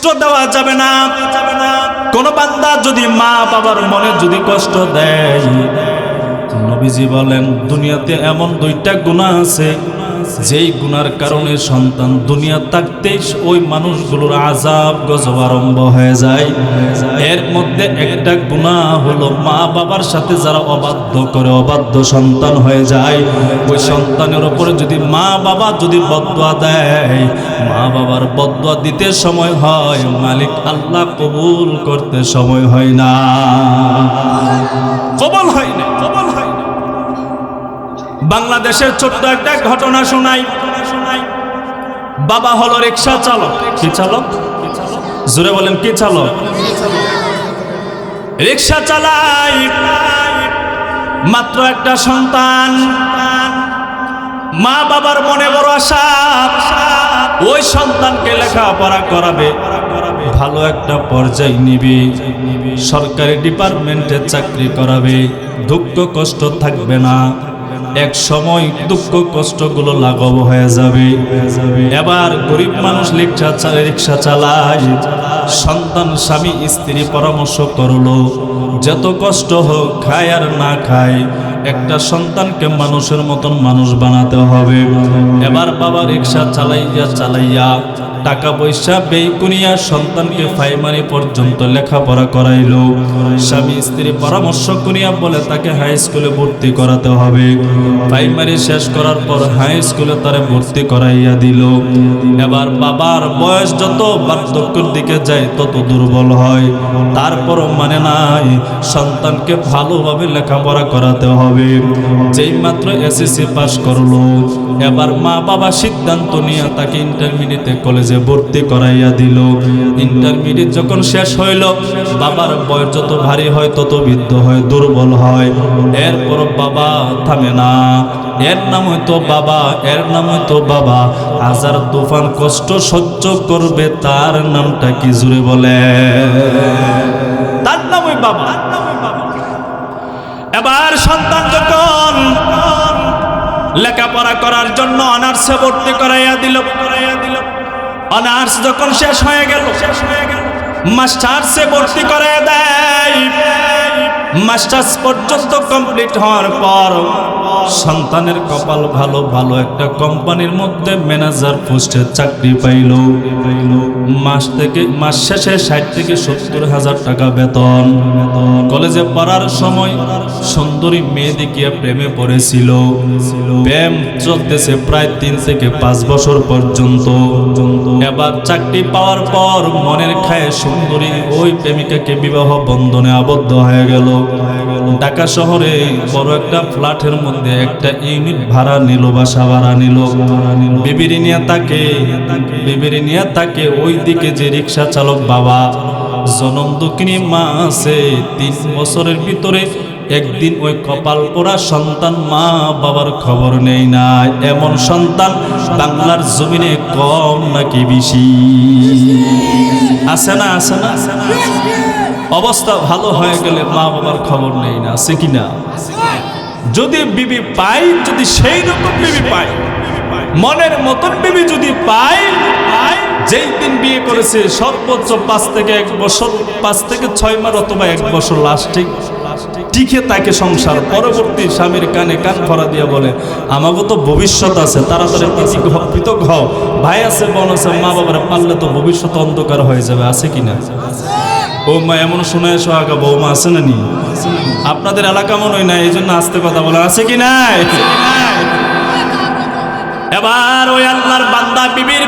কষ্ট দেওয়া যাবে না। কোন বান্দা যদি মা বাবার মনে যদি কষ্ট দেয়, নবীজি বলেন দুনিয়াতে এমন দুইটা গুনাহ আছে যেই গুনার কারণে সন্তান দুনিয়া থাকতেই ওই মানুষগুলোর আযাব গজব আরম্ভ হয়ে যায়। এর মধ্যে একটা গুনাহ হলো মা বাবার সাথে যারা অবাধ্য করে, অবাধ্য সন্তান হয়ে যায়, ওই সন্তানের উপরে যদি মা বাবা যদি বদদুয়া দেয়, মা বাবার বদদুয়া দিতে সময় হয়, মালিক আল্লাহ কবুল করতে সময় হয় না, কবুল হয় না, কবুল হয় না। বাংলাদেশের ছোট্ট একটা ঘটনা শোনাই। বাবা হলো রিকশা চালক। কি চালক? জোরে বলেন, কি চালক? রিকশা চালাই। মাত্র একটা সন্তান। মা বাবার মনে বড় আশা, ওই সন্তানকে লেখাপড়া করাবে, ভালো একটা পর্যায়ে নিবে, সরকারি ডিপার্টমেন্টে চাকরি করাবে, দুঃখ কষ্ট থাকবে না। এক সময় দুঃখ কষ্টগুলো লাঘব হয়ে যাবে। এবার গরিব মানুষ রিকশা চালায়। সন্তান স্বামী স্ত্রী পরামর্শ করলো, যত কষ্ট হোক, খায় আর না খায়, একটা সন্তানকে মানুষের মতন মানুষ বানাতে হবে। এবার বাবা রিকশা চালাইয়া টাকা পয়সা ব্যয় করিয়া সন্তানকে প্রাইমারি পর্যন্ত লেখাপড়া করাইলো। স্বামী স্ত্রী পরামর্শ করিয়া বলে তাকে হাই স্কুলে ভর্তি করাতে হবে। প্রাইমারি শেষ করার পর হাই স্কুলে তারে ভর্তি করাইয়া দিল। এবার বাবার বয়স যত বার্ধক্যের দিকে যায় তত দুর্বল হয়, তারপরও মানে নাই, সন্তানকে ভালোভাবে লেখাপড়া করাতে হবে। যেই মাত্র এসএসসি পাস করলো, এবার মা বাবা সিদ্ধান্ত নিয়ে তাকে ইন্টারমিডিয়েটে কলেজে ভর্তি করাইয়া দিল। ইন্টারমিডিয়েট যখন শেষ হইল, বাবার বয়স যত ভারী হয় তত বৃদ্ধ হয়, দুর্বল হয়। এরপর বাবা থামে না। এর নাম হয়তো বাবা, এর নাম হয়তো বাবা। হাজার তুফান কষ্ট সহ্য করবে, তার নামটা কি জুড়ে বলে? তার নাম ওই বাবা। এবার সন্তান যখন লেখাপড়া করার জন্য অনার্সে ভর্তি করাইয়া দিল। অনার্স যখন শেষ হয়ে গেল, মাস্টার্সে ভর্তি করাইয়া দেয়। মাস্টার্স পর্যন্ত কমপ্লিট হওয়ার পর সন্তানের কপাল ভালো, ভালো একটা কোম্পানির মধ্যে ম্যানেজার পোস্টে চাকরি পাইল। মাস শেষে 60 থেকে 70 হাজার টাকা বেতন। কলেজে পড়ার সময় সুন্দরী মেয়ে দেখিয়া প্রেমে পড়েছিল। প্রেম চলতেছে প্রায় 3 থেকে 5 বছর পর্যন্ত। এবার চাকরি পাওয়ার পর মনের খায়ে সুন্দরী ওই প্রেমিকাকে বিবাহ বন্ধনে আবদ্ধ হয়ে গেল। ঢাকা শহরে বড় একটা ফ্ল্যাটের মধ্যে একটা ইউনিট ভাড়া নিল, বাসা ভাড়া নিল। বিবির নিয়ে তাকে ওই দিকে যে রিক্সা চালক বাবা, জনম দুঃখিনী মা আছে। 3 বছরের ভিতরে একদিন ওই কপাল পোড়া সন্তান মা বাবার খবর নেই না। এমন সন্তান বাংলার জমিনে কম নাকি বেশি? আছে না? আছে না? অবস্থা ভালো হয়ে গেলে মা বাবার খবর নেই না, আছে কিনা? যদি বিবি পাই, যদি সেই রকম বিবি পাই, মনের মতন বিবি যদি পাই, যেই দিন বিয়ে করেছে সর্বোচ্চ 5 থেকে 1 বছর, 5 থেকে 6 মাস অথবা 1 বছর লাস্টিং টিকে তাকে সংসার। পরবর্তী স্বামীর কানে কান ভরা দিয়া বলে, আমাকে তো ভবিষ্যৎ আছে, তাড়াতাড়ি পৃথক হও, ভাই আছে, বোন আছে, মা বাবার পারলে তো ভবিষ্যৎ অন্ধকার হয়ে যাবে। আছে কিনা? বৌমা এমন শোনা সোহাগা বৌমা আছে না নি? আপনাদের এলাকা মনে হয় না, এই জন্য আস্তে কথা বলা। আছে কি নাই? এবার ওই আল্লাহর বান্দা বিবির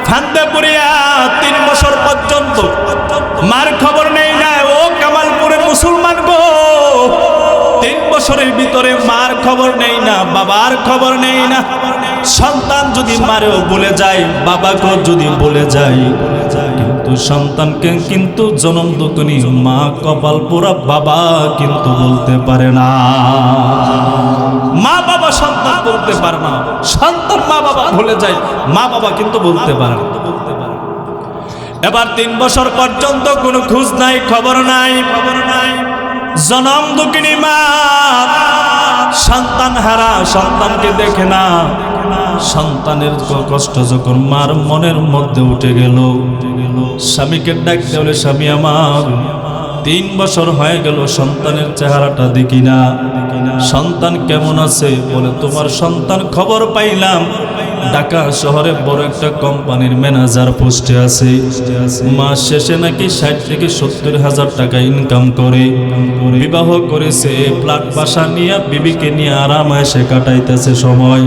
ফান্দে পড়িয়া 3 বছর পর্যন্ত মার খবর নেই না। ও কামালপুরের মুসলমান গো, 3 বছরের ভিতরে মার খবর নেই না, বাবার খবর নেই না। সন্তান যদি মারেও বলে যায়, বাবাকেও যদি বলে যায়, কিন্তু সন্তানকে কিন্তু জনম দুঃখিনী মা কপাল পোড়া বাবা কিন্তু বলতে পারে না। মা বাবা সন্তান বলতে পারে না, সন্তান মা বাবা ভুলে যায়, মা বাবা কিন্তু বলতে পারে না। এবার 3 বছর পর্যন্ত কোনো খোঁজ নাই, খবর নাই। জনম দুঃখিনী মা সন্তান হারা, সন্তানকে দেখে না। সন্তানের কষ্ট যখন মার মনের মধ্যে উঠে গেল, স্বামীকে ডাকতে বলে, স্বামী আমার 3 বছর হয়ে গেল সন্তানের চেহারাটা দেখি না, সন্তান কেমন আছে? বলে, তোমার সন্তান খবর পাইলাম ঢাকা শহরে বড় একটা কোম্পানির ম্যানেজার পোস্টে আছে, মাস শেষে নাকি 60 থেকে 70 হাজার টাকা ইনকাম করে, বিবাহ করেছে, ফ্ল্যাট বাসা নিয়ে বিবিকে নিয়ে আরামায়েশে কাটাইতেছে সময়।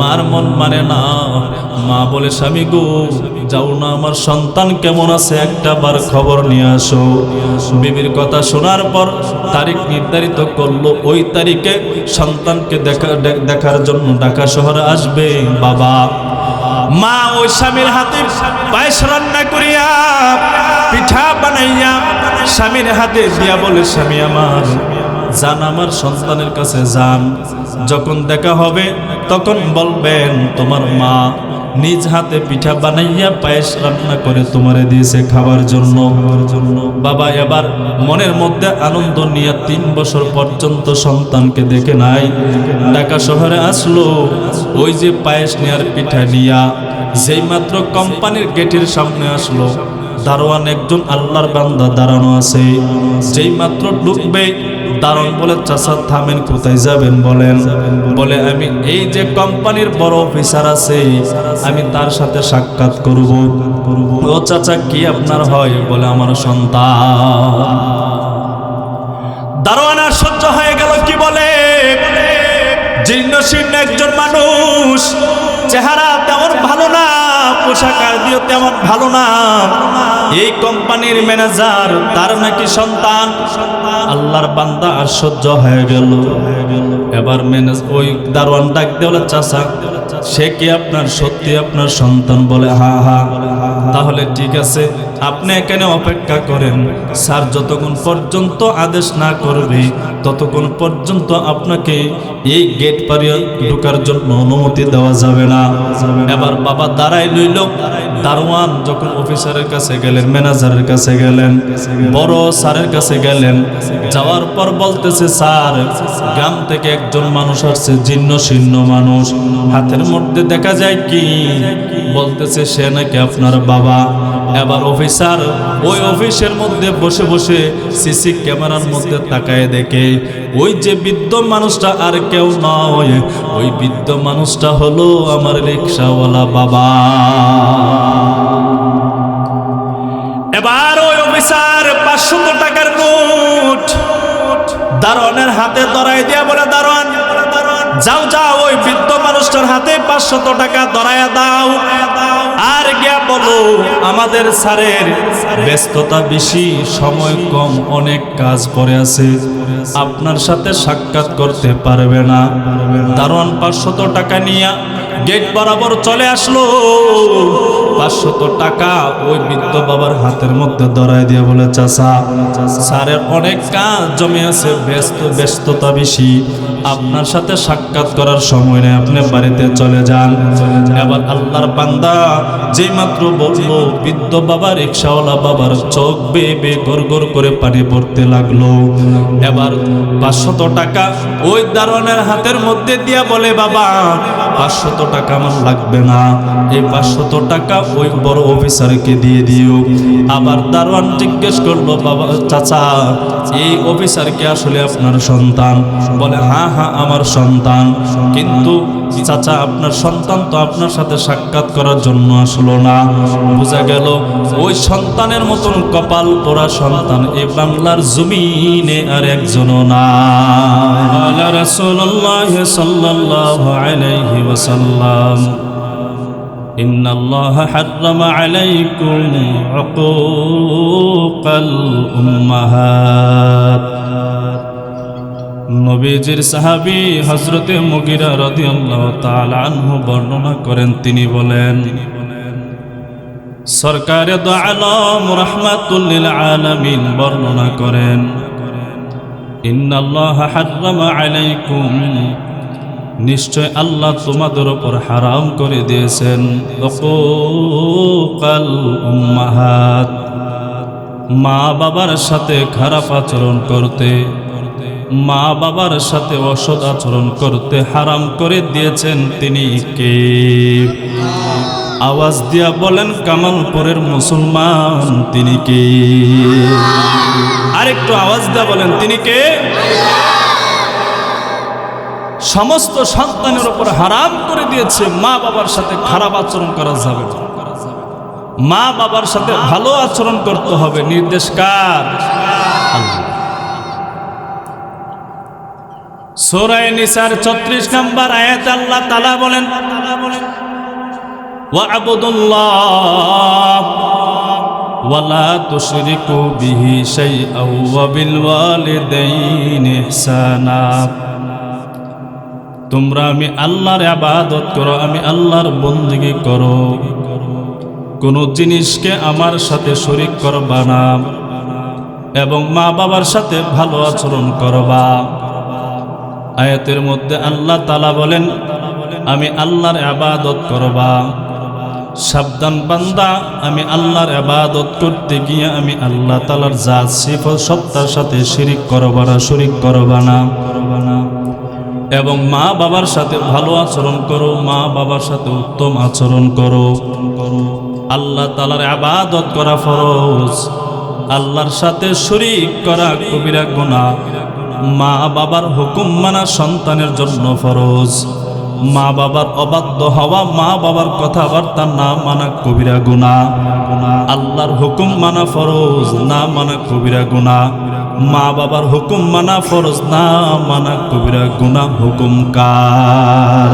মার মন মানে না, মা বলে, স্বামী গো যাও না, আমার সন্তান কেমন আছে একটা বার খবর নিয়ে আসো। বিবির কথা শোনার পর তারিখ নির্ধারিত করলো, ওই তারিখে সন্তানকে দেখার জন্য ঢাকা শহরে আসবে বাবা। মা ওই স্বামীর হাতে পায়েস রান্না করিয়া পিঠা বানাইয়া স্বামীর হাতে দিয়া বলে, স্বামী আমার যান, আমার সন্তানের কাছে যান, যখন দেখা হবে তখন বলবেন তোমার মা নিজ হাতে পিঠা বানাইয়া পায়েস রান্না করে তোমারে দিয়েছে খাবার জন্য। বাবা এবার মনের মধ্যে আনন্দ নিয়ে 3 বছর পর্যন্ত সন্তানকে দেখে নাই, ঢাকা শহরে আসলো, ওই যে পায়েস নেয়ার পিঠা নিয়া যেই মাত্র কোম্পানির গেটের সামনে আসলো, দারোয়ান একজন আল্লাহর বান্দা দাঁড়ানো আছে, যেই মাত্র ঢুকবে দারোয়ান বলে, চাচা থামেন, কোথায় যাবেন বলেন? বলে, আমি এই যে কোম্পানির বড় অফিসার আছে আমি তার সাথে সাক্ষাৎ করব। ও চাচা কি আপনার হয়? বলে, আমার সন্তান। দারোয়ান আর সহ্য হয়ে গেল, কি বলে? জীর্ণ শীর্ণ একজন মানুষ, চেহারা তেমন ভালো না, পোশাক আদিও তেমন ভালো না, এই কোম্পানির ম্যানেজার, তার নাকি সন্তান। আল্লাহর বান্দা আর সহ্য হয়ে গেল। এবার ওই দারোয়ান ডাক দেওয়া, চাচা সে কি আপনার সত্যি আপনার সন্তান? বলে, হ্যাঁ হ্যাঁ। তাহলে ঠিক আছে, আপনি এখানে অপেক্ষা করেন, স্যার যতক্ষণ পর্যন্ত আদেশ না করবে ততক্ষণ পর্যন্ত আপনাকে এই গেট পারিয়ে ঢোকার জন্য অনুমতি দেওয়া যাবে না। এবার বাবা দাঁড়াই লইল। দারোয়ান যখন অফিসারের কাছে গেলেন, ম্যানেজারের কাছে গেলেন, বড় স্যারের কাছে গেলেন, যাওয়ার পর বলতেছে, স্যার গ্রাম থেকে একজন মানুষ আসছে, জীর্ণ শীর্ণ মানুষ, হাতের মধ্যে দেখা যায় কি? বলতেছে সে নাকি আপনার বাবা। এবার অফিসার ওই অফিসের মধ্যে বসে বসে সিসি ক্যামেরার মধ্যে তাকায় দেখে ওই যে বৃদ্ধ মানুষটা আর কেউ নয়, ওই বৃদ্ধ মানুষটা হলো আমার রিকশাওয়ালা বাবা। এবার ওই অফিসার 500 টাকার নোট দারোয়ানের হাতে ধরাই দিয়া বলে, দারোয়ান যাও যাও, ওই বৃদ্ধ মানুষটার হাতে 500 টাকা ধরাইয়া দাও, আর গিয়া বলো আমাদের স্যারের ব্যস্ততা বেশি, সময় কম, অনেক কাজ পড়ে আছে, আপনার সাথে সাক্ষাৎ করতে পারবে না। দারোয়ান 500 টাকা নিয়ে গেট বরাবর চলে আসলো। 500 টাকা ওই বৃদ্ধ বাবার হাতের মধ্যে ধরাই দিয়ে বলে, চাচা স্যারের অনেক কাজ জমে আছে, ব্যস্ততা বেশি, আপনার সাথে সাক্ষাৎ করার সময় নেই, আপনি বাড়িতে চলে যান। এবার আল্লাহর বান্দা যেই মাত্র বললো, বৃদ্ধ বাবা রিকশাওয়ালা বাবার চোখ বেয়ে বেয়ে গড় করে পানি পড়তে লাগলো। এবার 500 টাকা ওই দারোয়ানের হাতের মধ্যে দিয়া বলে, বাবা 500 টাকা আমার লাগবে না, এই 500 টাকা ওই বড় অফিসারকে দিয়ে দিও। আবার দারোয়ান জিজ্ঞেস করলো, বাবা চাচা এই অফিসার কি আসলে আপনার সন্তান? বলে, হ্যাঁ হ্যাঁ আমার সন্তান, কিন্তু চাচা আপনার সন্তান তো আপনার সাথে সাক্ষাৎ করার জন্য আসলো না। বোঝা গেল ওই সন্তানের মতন কপাল পোড়া সন্তান এই বাংলার জমিনে আর একজনও না। রাসূলুল্লাহ সাল্লাল্লাহু আলাইহি ওয়াসাল্লাম, ইন্নাল্লাহা হাররামা আলাইকুম উকুকাল উম্মাহাত। নবীজির সাহাবী হযরতে মুগীরা রাদিয়াল্লাহু তাআলা আনহু বর্ণনা করেন, তিনি বলেন, সরকারে দু আলম রাহমাতুল লিল আলামিন বর্ণনা করেন, ইন্নাল্লাহা হাররামা আলাইকুম, নিশ্চয় আল্লাহ তোমাদের উপর হারাম করে দিয়েছেন উকুকাল উম্মাহাত, মা বাবার সাথে খারাপ আচরণ করতে। মা বাবার সাথে অসৎ আচরণ করতে হারাম করে দিয়েছেন তিনি কে? আওয়াজ দিয়া বলেন কামালপুরের মুসলমান তিনি কে? আরেকটু আওয়াজ দিয়া বলেন তিনি কে? সমস্ত সন্তানের উপর হারাম করে দিয়েছে মা বাবার সাথে খারাপ আচরণ করা যাবে না, মা বাবার সাথে ভালো আচরণ করতে হবে। নির্দেশ কার? আল্লাহ। সূরা নিসার ৩৬ নম্বর আয়াতে আল্লাহ তাআলা বলেন ওয়া'বুদুল্লাহ ওয়া লা তুশরিকু বিহি শাইআন ওয়া বিল ওয়ালিদাইনি ইহসানা। তোমরা আমি আল্লাহর ইবাদত করো, আমি আল্লাহর বندگی করো, কোন জিনিসকে আমার সাথে শরীক করবা না এবং মা বাবার সাথে ভালো আচরণ করবা। আয়াতের মধ্যে আল্লাহ তাআলা বলেন আমি আল্লাহর ইবাদত করবা। সাবধান বান্দা, আমি আল্লাহর ইবাদত করতে গিয়ে আমি আল্লাহ তাআলার জাত সিফত সত্তার সাথে শিরিক করবা না, শরীক করবা না। এবং মা বাবার সাথে ভালো আচরণ করো, মা বাবার সাথে উত্তম আচরণ করো। আল্লাহ তাআলার ইবাদত করা ফরজ, আল্লাহর সাথে শরীক করা কবিরা গুনাহ। মা বাবার হুকুম মানা সন্তানের জন্য ফরজ, মা বাবার অবাধ্য হওয়া, মা বাবার কথাবার্তা না মানা কবিরা গুনাহ। আল্লাহর হুকুম মানা ফরজ, না মানা কবিরা গুনাহ। মা বাবার হুকুম মানা ফরজ, না মানা কবিরা গুনাহ। হুকুম কার?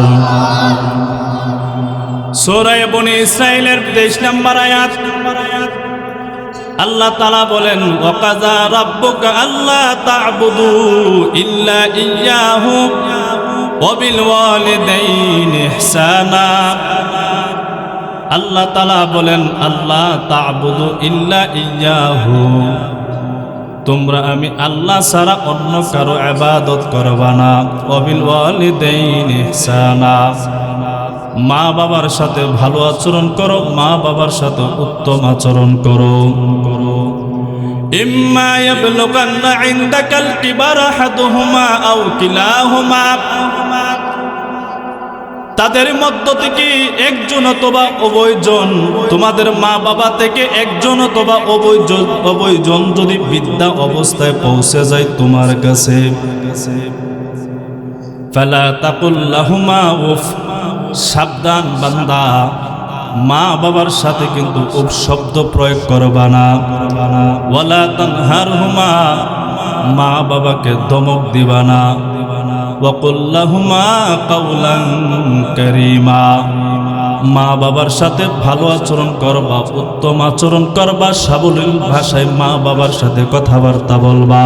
সূরা বনী ইসরাঈলের ২৩ নম্বর আয়াত আল্লাহ তাআলা বলেন ওয়াকাযা রাব্বুকা আল্লা তা'বুদু ইল্লা ইয়্যাহু ওয়া বিল ওয়ালিদাইনি ইহসানা। আল্লাহ তাআলা বলেন আল্লা তা'বুদু ইল্লা ইয়্যাহু, তোমরা আমি আল্লাহ ছাড়া অন্য কারো ইবাদত করবা না। ওয়া বিল ওয়ালিদাইনি ইহসানা, মা বাবার সাথে ভালো আচরণ করো, মা বাবার সাথে উত্তম আচরণ করো। ইম্মা ইয়াবলুগান্না ইনদাকাল কিবারা আহাদুহুমা আও কিলাহুমা, তাদের মধ্য থেকে একজন অথবা উভয়জন, তোমাদের মা বাবা থেকে একজন অথবা উভয়জন যদি বৃদ্ধা অবস্থায় পৌঁছে যায় তোমার কাছে, ফালা তাকুল লাহুমা উফ, সাবধান বান্দা, মা বাবার সাথে কিন্তু উফ শব্দ প্রয়োগ করবা না। ওয়ালা তানহারহুমা, মা বাবাকে ধমক দিবা না। ওয়াকুল লাহুমা কাওলান কারীমা, মা বাবার সাথে ভালো আচরণ করবা, উত্তম আচরণ করবা, সাবলীল ভাষায় মা বাবার সাথে কথাবার্তা বলবা।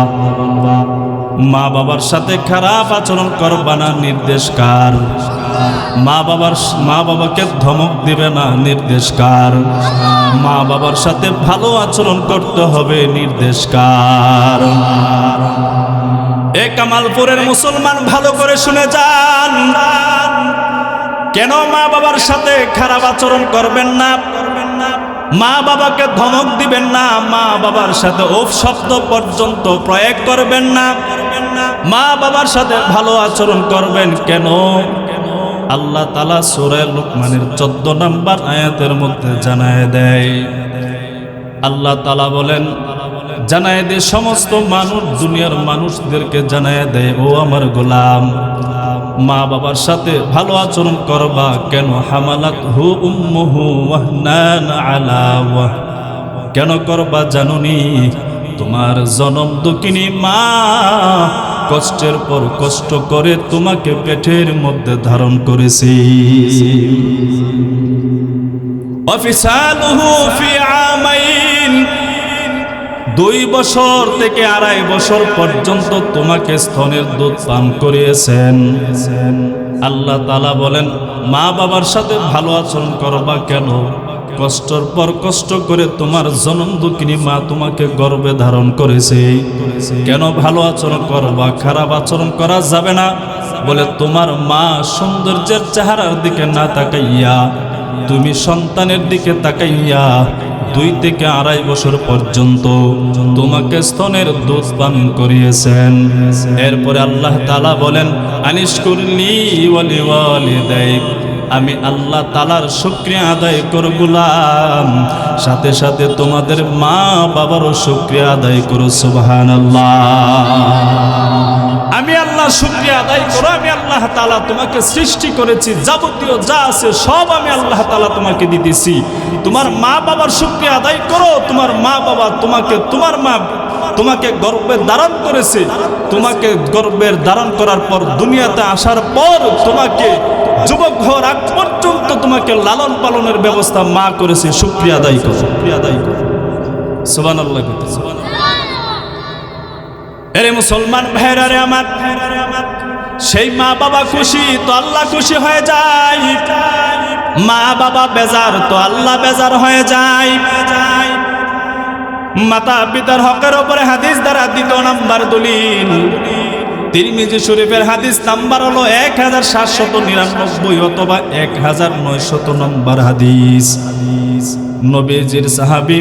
মা বাবার সাথে খারাপ আচরণ করবা না। নির্দেশ কার? মা বাবাকে ধমক দিবে না। নির্দেশ কার? মা বাবার সাথে ভালো আচরণ করতে হবে। নির্দেশ কার? এ কামালপুরের মুসলমান ভালো করে শুনে যান, কেন মা বাবার সাথে খারাপ আচরণ করবেন না, মা বাবাকে ধমক দিবেন না, মা বাবার সাথে উফ শব্দ পর্যন্ত প্রয়োগ করবেন না, মা বাবার সাথে ভালো আচরণ করবেন কেন? আল্লাহ তাআলা সূরা লুকমানের 14 নম্বর আয়াতের মধ্যে জানায় দেয়। আল্লাহ তাআলা বলেন, জানায় দে সমস্ত মানুষ, দুনিয়ার মানুষদেরকে জানায় দেয়, ও আমার গোলাম, মা বাবার সাথে ভালো আচরণ করবা কেন? হামালাতহু উম্মুহু ওয়াহনান আলা ওয়াহ, কেন করবা জানুনি? তোমার জনম দুঃখিনী মা কষ্টের পর কষ্ট করে তোমাকে পেটের মধ্যে ধারণ করেছি। ওয়াফিসালুহু ফি আমাইন, 2 বছর থেকে 2.5 বছর পর্যন্ত তোমাকে স্তনের দুধ পান করিয়েছেন। আল্লাহ তাআলা বলেন, মা বাবার সাথে ভালো আচরণ করবা কেন? কষ্টের পর কষ্ট করে তোমার জনম দুঃখিনী মা তোমাকে গর্ভে ধারণ করেছে, কেন ভালো আচরণ করবা? খারাপ আচরণ করা যাবে না। বলে তোমার মা সৌন্দর্যের চেহারার দিকে না তাকাইয়া তুমি সন্তানের দিকে তাকাইয়া 2 থেকে 2.5 বছর পর্যন্ত তোমাকে স্তনের দুধ পান করিয়েছেন। এরপরে আল্লাহ তাআলা বলেন আনিশকুরলি ওয়া লিওয়ালিদাইক, আমি আল্লাহ তাআলার শুকরিয়া আদায় করো গোলাম, সাথে সাথে তোমাদের মা বাবারও শুকরিয়া আদায় করো। সুবহানাল্লাহ। আমি আল্লাহ শুকরিয়া আদায় করো। আমি আল্লাহ তাআলা তোমাকে সৃষ্টি করেছি, যাবতীয় যা আছে সব আমি আল্লাহ তাআলা তোমাকে দিতেছি। তোমার মা বাবার শুকরিয়া আদায় করো। তোমার মা বাবা তোমার মা তোমাকে গর্ভে ধারণ করেছে। তোমাকে গর্ভের ধারণ করার পর দুনিয়াতে আসার পর তোমাকে যুবক হওয়ার আগ পর্যন্ত তোমাকে লালন পালনের ব্যবস্থা মা করেছে। শুকরিয়া আদায় করো, শুকরিয়া আদায় করো। সুবহানাল্লাহ। এরে মুসলমান ভাইরা রে আমার, সেই মা বাবা খুশি তো আল্লাহ খুশি হয়ে যায়, মা বাবা বেজার তো আল্লাহ বেজার হয়ে যায়। মাতা পিতার হকের উপরে হাদিস দ্বারা 2 নম্বর দলিল তিরমিজি শরীফের হাদিস নাম্বার হলো 1799 অথবা 1900 নম্বর হাদিস। নবীজির সাহাবী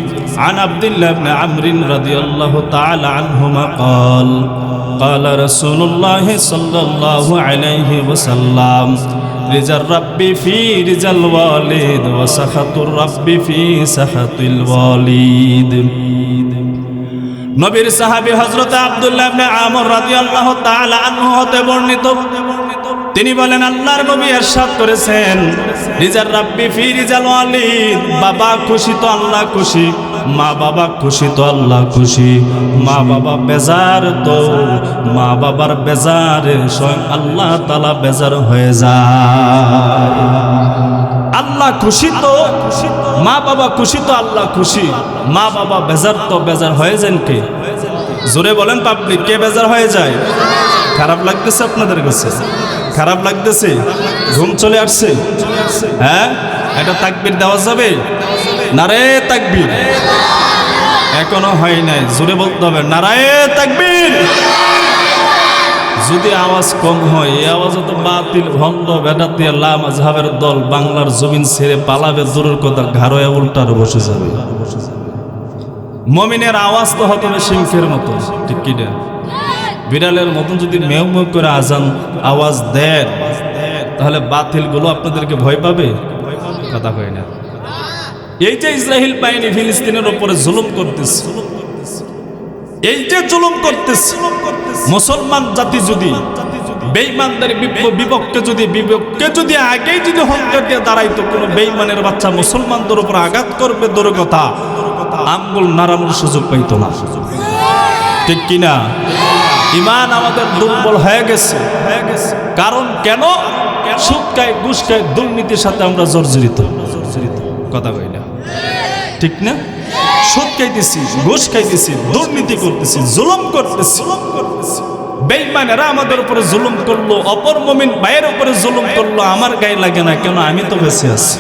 আন আব্দুল্লাহ ইবনে আমর রাদিয়াল্লাহু তাআলা আনহুমা قال قال رسول الله صلى الله عليه وسلم رضا الرب في رضا الوالد وسخط الرب في سخط الوالد। নবীর সাহাবী হযরত আব্দুল্লাহ ইবনে আমর রাদিয়াল্লাহু তাআলা আনহু হতে বর্ণিত, তিনি বলেন আল্লাহর নবী ইরশাদ করেছেন রিজার রাব্বি ফি রিজাল ওয়ালিদ, বাবা খুশি তো আল্লাহ খুশি, মা বাবা খুশি তো আল্লাহ খুশি। মা বাবা বেজার তো মা বাবার বেজারে স্বয়ং আল্লাহ তাআলা বেজার হয়ে যায়। আল্লাহ খুশি তো মা বাবা খুশি তো আল্লাহ খুশি, মা বাবা বেজার তো বেজার হয়ে যান কে? জোরে বলেন পাবলিক, কে বেজার হয়ে যায়? খারাপ লাগতেছে আপনাদের কাছে? খারাপ লাগতেছে? ঘুম চলে আসছে? হ্যাঁ, এটা তাকবীর দেওয়া যাবে? নারে তাকবীর। এখনো হয় নাই, জোরে বলতে হবে নারায়ে তাকবীর। যদি আওয়াজ কম হয়, এই আওয়াজে তো বাতিল ভণ্ড বেদাতিয়া লা মাযহাবের দল বাংলার জমিন ছেড়ে পালাবে, দূরের কথা ঘাড়ে উল্টার বসে যাবে। মুমিনের আওয়াজ তো হতে হবে সিংহের মতো, ঠিক কি না? বিড়ালের মতন যদি মেউ মেউ করে আজান আওয়াজ দেন, তাহলে বাতিলগুলো আপনাদেরকে ভয় পাবে? কথা হয় না। এই যে ইসরায়েল বাহিনী ফিলিস্তিনের উপরে জুলুম করতেছে, এই যে জুলুম করতেছে, মুসলমান জাতি যদি বেঈমানদের বিপক্ষে যদি আগেই যদি হুঙ্কার দিয়ে দাঁড়াইতো, কোনো বেঈমানের বাচ্চা মুসলমানদের উপর আঘাত করবে দূরের কথা, আঙ্গুল নাড়ানোর সুযোগ পাইতো না, ঠিক কিনা? ঈমান আমাদের দুর্বল হয়ে গেছে। কারণ কেন? সুদ খায়, ঘুষ খায়, দুর্নীতির সাথে আমরা জর্জরিত। কথা কই না, ঠিক না? সুদ খাইতেছি, ঘুষ খাইতেছি, দুর্নীতি করতেছি, জুলুম করতেছি। বেঈমানেরা আমাদের উপরে জুলুম করলো, অপর মুমিন ভাইয়ের উপরে জুলুম করলো, আমার গায়ে লাগে না কেন? আমি তো বেঁচে আছি।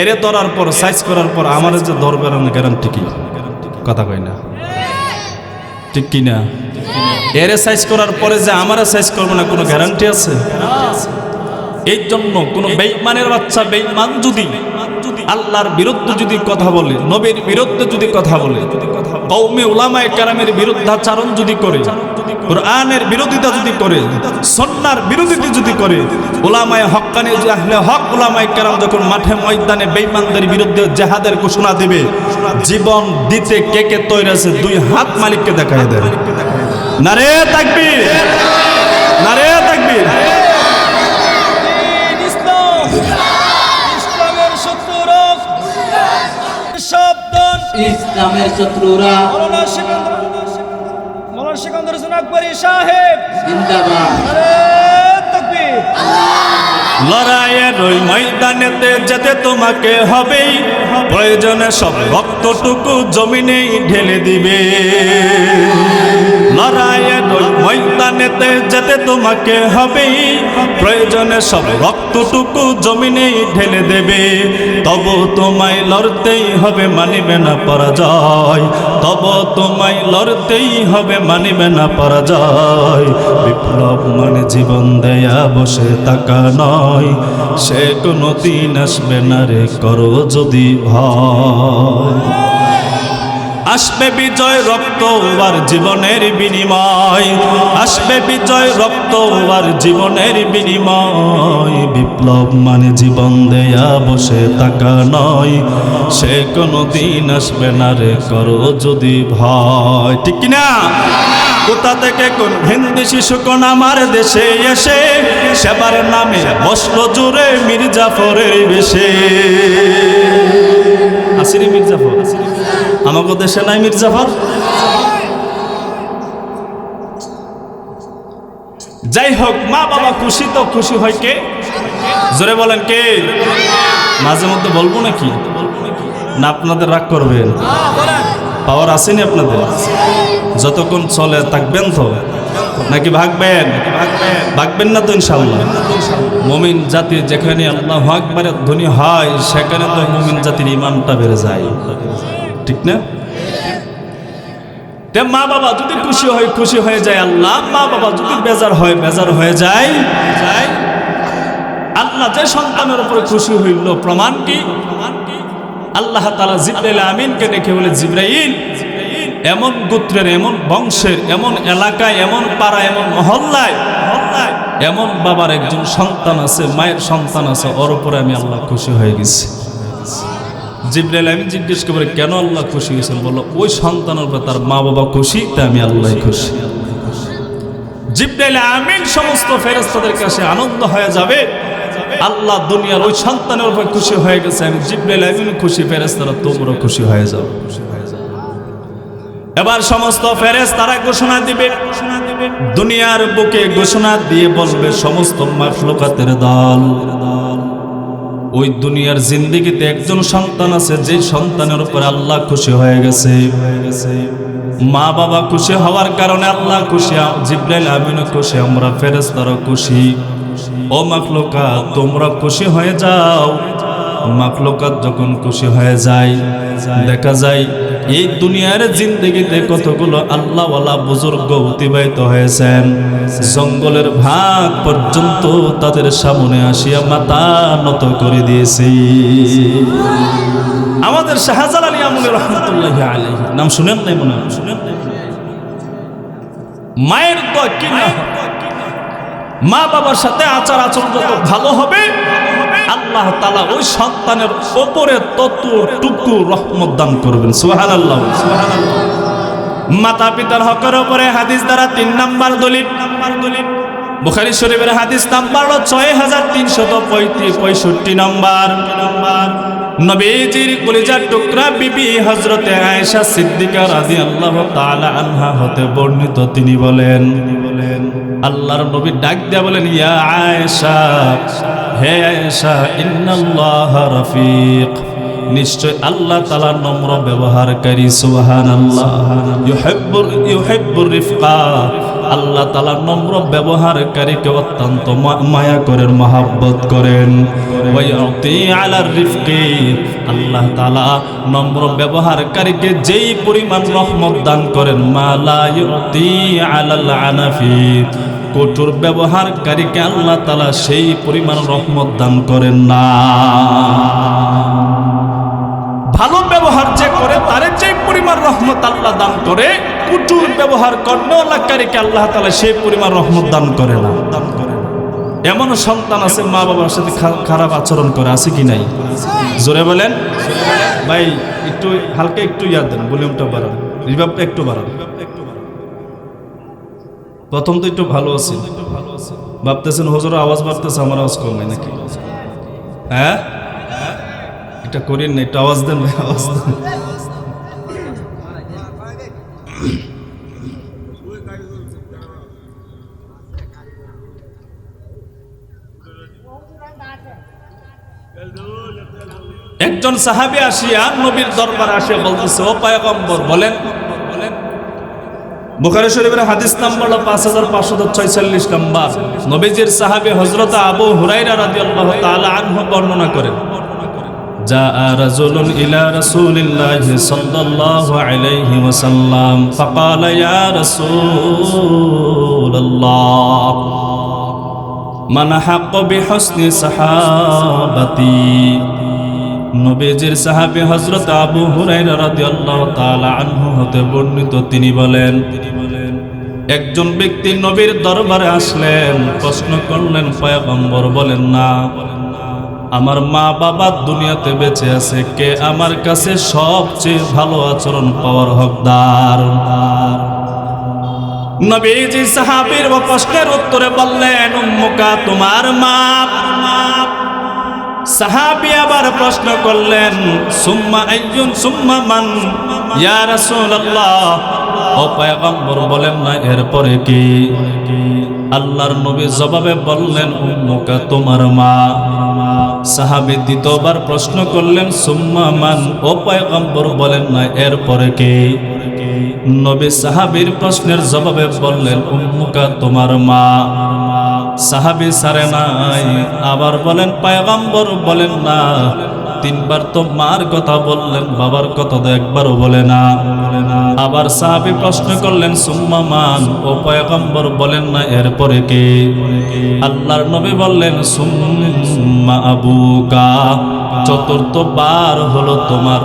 এরে ধরার পর, সাইজ করার পর আমার যে ধরবে না গ্যারান্টি কি? কথা কই না, ঠিক কিনা? এরে সাইজ করার পরে যে আমারে সাইজ করবে না, কোনো গ্যারান্টি আছে? এই জন্য কোন বেঈমানের বাচ্চা, বেঈমান যদি আল্লাহর বিরুদ্ধে যদি কথা বলে, নবীর বিরুদ্ধে যদি কথা বলে, কওমে উলামায়ে কেরামের বিরুদ্ধাচরণ যদি করে, কোরআনের বিরোধিতা যদি করে, সুন্নাহর বিরোধিতা যদি করে, উলামায়ে হক্কানি আহলে হক উলামায়ে কেরাম যখন মাঠে ময়দানে বেঈমানদের বিরুদ্ধে জিহাদের ঘোষণা দেবে, জীবন দিতে কে কে তৈরি আছে? 2 হাত মালিককে দেখায় দেন। নারে তাকবীর, নারে তাকবীর। ইসলামের শত্রুরা মৌলানা সিকান্দার হোসেন আকবরী সাহেব জিন্দাবাদ। লড়াইয়ের ওই ময়দানেতে যেতে তোমাকে হবেই, প্রয়োজনে সব রক্তটুকু জমিনেই ঢেলে দিবে। লড়াইয়ের ওই ময়দানেতে যেতে তোমাকে হবেই, প্রয়োজনে সব রক্তটুকু জমিনে ঢেলে দেবে, তবু তোমায় লড়তেই হবে, মানিবে না পরাজয়, তবু তোমায় লড়তেই হবে, মানিবে না পরাজয়। বিপ্লব মানে জীবন দেয়া বসে থাকা নয়, সে কোনো দিন আসবে না রে, করো যদি ভয়। আসবে বিজয় রক্ত আর জীবনের বিনিময়, আসবে বিজয় রক্ত আর জীবনের বিনিময়। বিপ্লব মানে জীবন দেয়া বসে থাকা নয়, সে কোনো দিন আসবে না রে, করো যদি ভয়। ঠিক কিনা? কোথা থেকে কোন হিন্দি শিশু কোন আমার দেশে এসে সেবার নামে বসলো জুড়ে মির্জাফরের বেশে। আসিনি মির্জাফর? আমাকে দেশে নাই মির্জাফর? যাই হোক, মা বাবা খুশি তো খুশি হয় কে? জোরে বলেন কে? মাঝে মধ্যে বলবো নাকি? না আপনাদের রাগ করবেন? পাওয়ার আসেনি আপনাদের? যতক্ষণ চলে থাকবেন তো নাকি ভাগবেন? ভাগবেন না তো ইনশাআল্লাহ। মুমিন জাতি যেখানে আল্লাহু আকবারের ধ্বনি হয় সেখানে তো মুমিন জাতির ঈমানটা বেড়ে যায়, ঠিক না? তে মা বাবা যদি খুশি হয় খুশি হয়ে যায় আল্লাহ, মা বাবা যদি বেজার হয় বেজার হয়ে যায়। আল্লাহ যে সন্তানের উপরে খুশি হইল প্রমাণ কি? আল্লাহ তাআলা জিবরাইল আমিনকে ডেকে বলে, জিবরাইল, এমন গোত্রের, এমন বংশের, এমন এলাকায়, এমন পাড়া, এমন মহল্লায় এমন বাবার একজন সন্তান আছে, মায়ের সন্তান আছে, ওর উপরে আমি আল্লাহ খুশি হয়ে গেছি। জিবরাইল আমিন জিজ্ঞেস করে, কেন আল্লাহ খুশি হয়েছেন? বলল, ওই সন্তানের উপরে তার মা বাবা খুশি, তাই আমি আল্লাহ খুশি। জিবরাইল আমিন সমস্ত ফেরেশতাদের কাছে আনন্দ হয়ে যাবে, আল্লাহ দুনিয়ার ওই সন্তানের উপর খুশি হয়ে গেছে, আমি জিবরাইল আমিন খুশি, ফেরেশতারা তোমরা খুশি হয়ে যাও। এবার সমস্ত ফেরেশতারা ঘোষণা দিবে, দুনিয়ার বুকে ঘোষণা দিয়ে বলবে, সমস্ত মাখলুকাতের দল, ওই দুনিয়ার জিন্দেগিতে একজন সন্তান আছে, যে সন্তানের উপর আল্লাহ খুশি হয়ে গেছে। মা বাবা খুশি হওয়ার কারণে আল্লাহ খুশি, জিবরাইল আমিনও খুশি, আমরা ফেরেশতারা খুশি। ও মাখলুকাত, তোমরা খুশি হয়ে যাও। মাখলুকাত যখন খুশি হয়ে যায়, দেখা যায় এই দুনিয়ার জিন্দেগিতে কতগুলো আল্লাহওয়ালা বুজুর্গ অতিবাহিত হয়েছেন, জঙ্গলের ভাগ পর্যন্ত তাদের সামনে আসিয়া মাথা নত করে দিয়েছে। আমাদের শাহজালাল আমলি রহমাতুল্লাহি আলাইহি নাম শুনেন নাই? মনে হয় শুনেন। মায়ের তো কি না, মা বাবার সাথে আচার আচরণ যত ভালো হবে আল্লাহ তাআলা ওই সন্তানের উপরে ততটুকু রহমত দান করবেন। সুবহানাল্লাহ, সুবহানাল্লাহ। মাতা পিতার হকের উপরে হাদিস দ্বারা 3 নাম্বার দলিল, বুখারী শরীফের হাদিস নাম্বার 6365 নাম্বার। নবীজির কলিজার টুকরা বিবি হযরতে আয়েশা সিদ্দিকা রাদিয়াল্লাহু তাআলা আনহা হতে বর্ণিত, তিনি বলেন, আল্লাহর নবী ডাক দিয়া বলেন, ইয়া আয়েশা, হে আয়েশা, ইন্নাল্লাহা রাফিক, নিশ্চয় আল্লাহ তাআলা নম্র ব্যবহারকারী। সুবহানাল্লাহ। ইউহিব্বুর রিফকা, আল্লাহ তাআলা নম্র ব্যবহারকারীকে অত্যন্ত মায়া করেন, মহব্বত করেন। ওয়া ইউতি আলার রিফকি, আল্লাহ তাআলা নম্র ব্যবহারকারীকে যেই পরিমাণ রহমত দান করেন, মা লা ইউতি আলাল আনাফি, কঠোর ব্যবহারকারীকে আল্লাহ তাআলা সেই পরিমাণ রহমত দান করেন না। ভালো ব্যবহার যে করে তারে যে পরিমাণ রহমত আল্লাহ দান করে, কঠোর ব্যবহার কর্ণকারীকে আল্লাহ তাআলা সেই পরিমাণ রহমত দান করে না। এমন সন্তান আছে মা বাবার সাথে খারাপ আচরণ করে, আছে কি নাই? জোরে বলেন ভাই, একটু হালকা একটু ইয়াদ দেন, ভলিউমটা বাড়ান, রিভাবটা একটু বাড়ান। প্রথম তো একটু ভালো আছে, ভাবতেছেন হুজুর আওয়াজ বাড়তেছে, আমার আওয়াজ কমে নাকি? হ্যাঁ, এটা করেন না, একটু আওয়াজ দেন ভাই, আওয়াজ দেন। একজন সাহাবী আসিয়া নবীর দরবারে আসিয়া বলতেছে, ও পয়গম্বর, বলেন বুখারী শরীফের হাদিস নাম্বার হলো 5546 নাম্বার। নবীজির সাহাবী হযরত আবু হুরায়রা রাদিয়াল্লাহু তাআলা আনহু বর্ণনা করেন, জাআ রাজুলুন ইলা রাসূলিল্লাহি সাল্লাল্লাহু আলাইহি ওয়াসাল্লাম ফাকালা ইয়া রাসূলুল্লাহ মান হাক্কু বিহুসনি সাহাবাতি। নবীজির সাহাবী হযরত আবু হুরায়রা রাদিয়াল্লাহু তাআলা আনহু হতে বর্ণিত, তিনি বলেন, একজন ব্যক্তি নবীর দরবারে আসলেন, প্রশ্ন করলেন, পয়গম্বর বলেন না, আমার মা বাবা দুনিয়াতে বেঁচে আছে, কে আমার কাছে সবচেয়ে ভালো আচরণ পাওয়ার হকদার? নবীজি সাহাবীর প্রশ্নের উত্তরে বললেন, উম্মুকা, তোমার মা। সাহাবী আবার প্রশ্ন করলেন, সুম্মা আইয়ুন সুম্মা মান ইয়া রাসূলুল্লাহ, ও পয়গম্বর বলেন না এরপরে কি? আল্লাহর নবী জবাবে বললেন, উম্মুকা, তোমার মা। সাহাবী দ্বিতীয়বার প্রশ্ন করলেন, সুম্মা মান, ও পয়গম্বর বলেন না এরপরে কি? নবী সাহাবীর প্রশ্নের জবাবে বললেন, উম্মুকা, তোমার মা। সাহাবী সারে নাই, আবার বলেন, পয়গম্বর বলেন না। তিনবার তো মার কথা বললেন, বাবার কথা তো একবারও বলে না। আবার সাহাবী প্রশ্ন করলেন, সুম্মা মান, ও পয়গম্বর বলেন না এরপরে কে? আল্লাহর নবী বললেন, সুম্মা আবুকা। চতুর্থবার হলো তোমার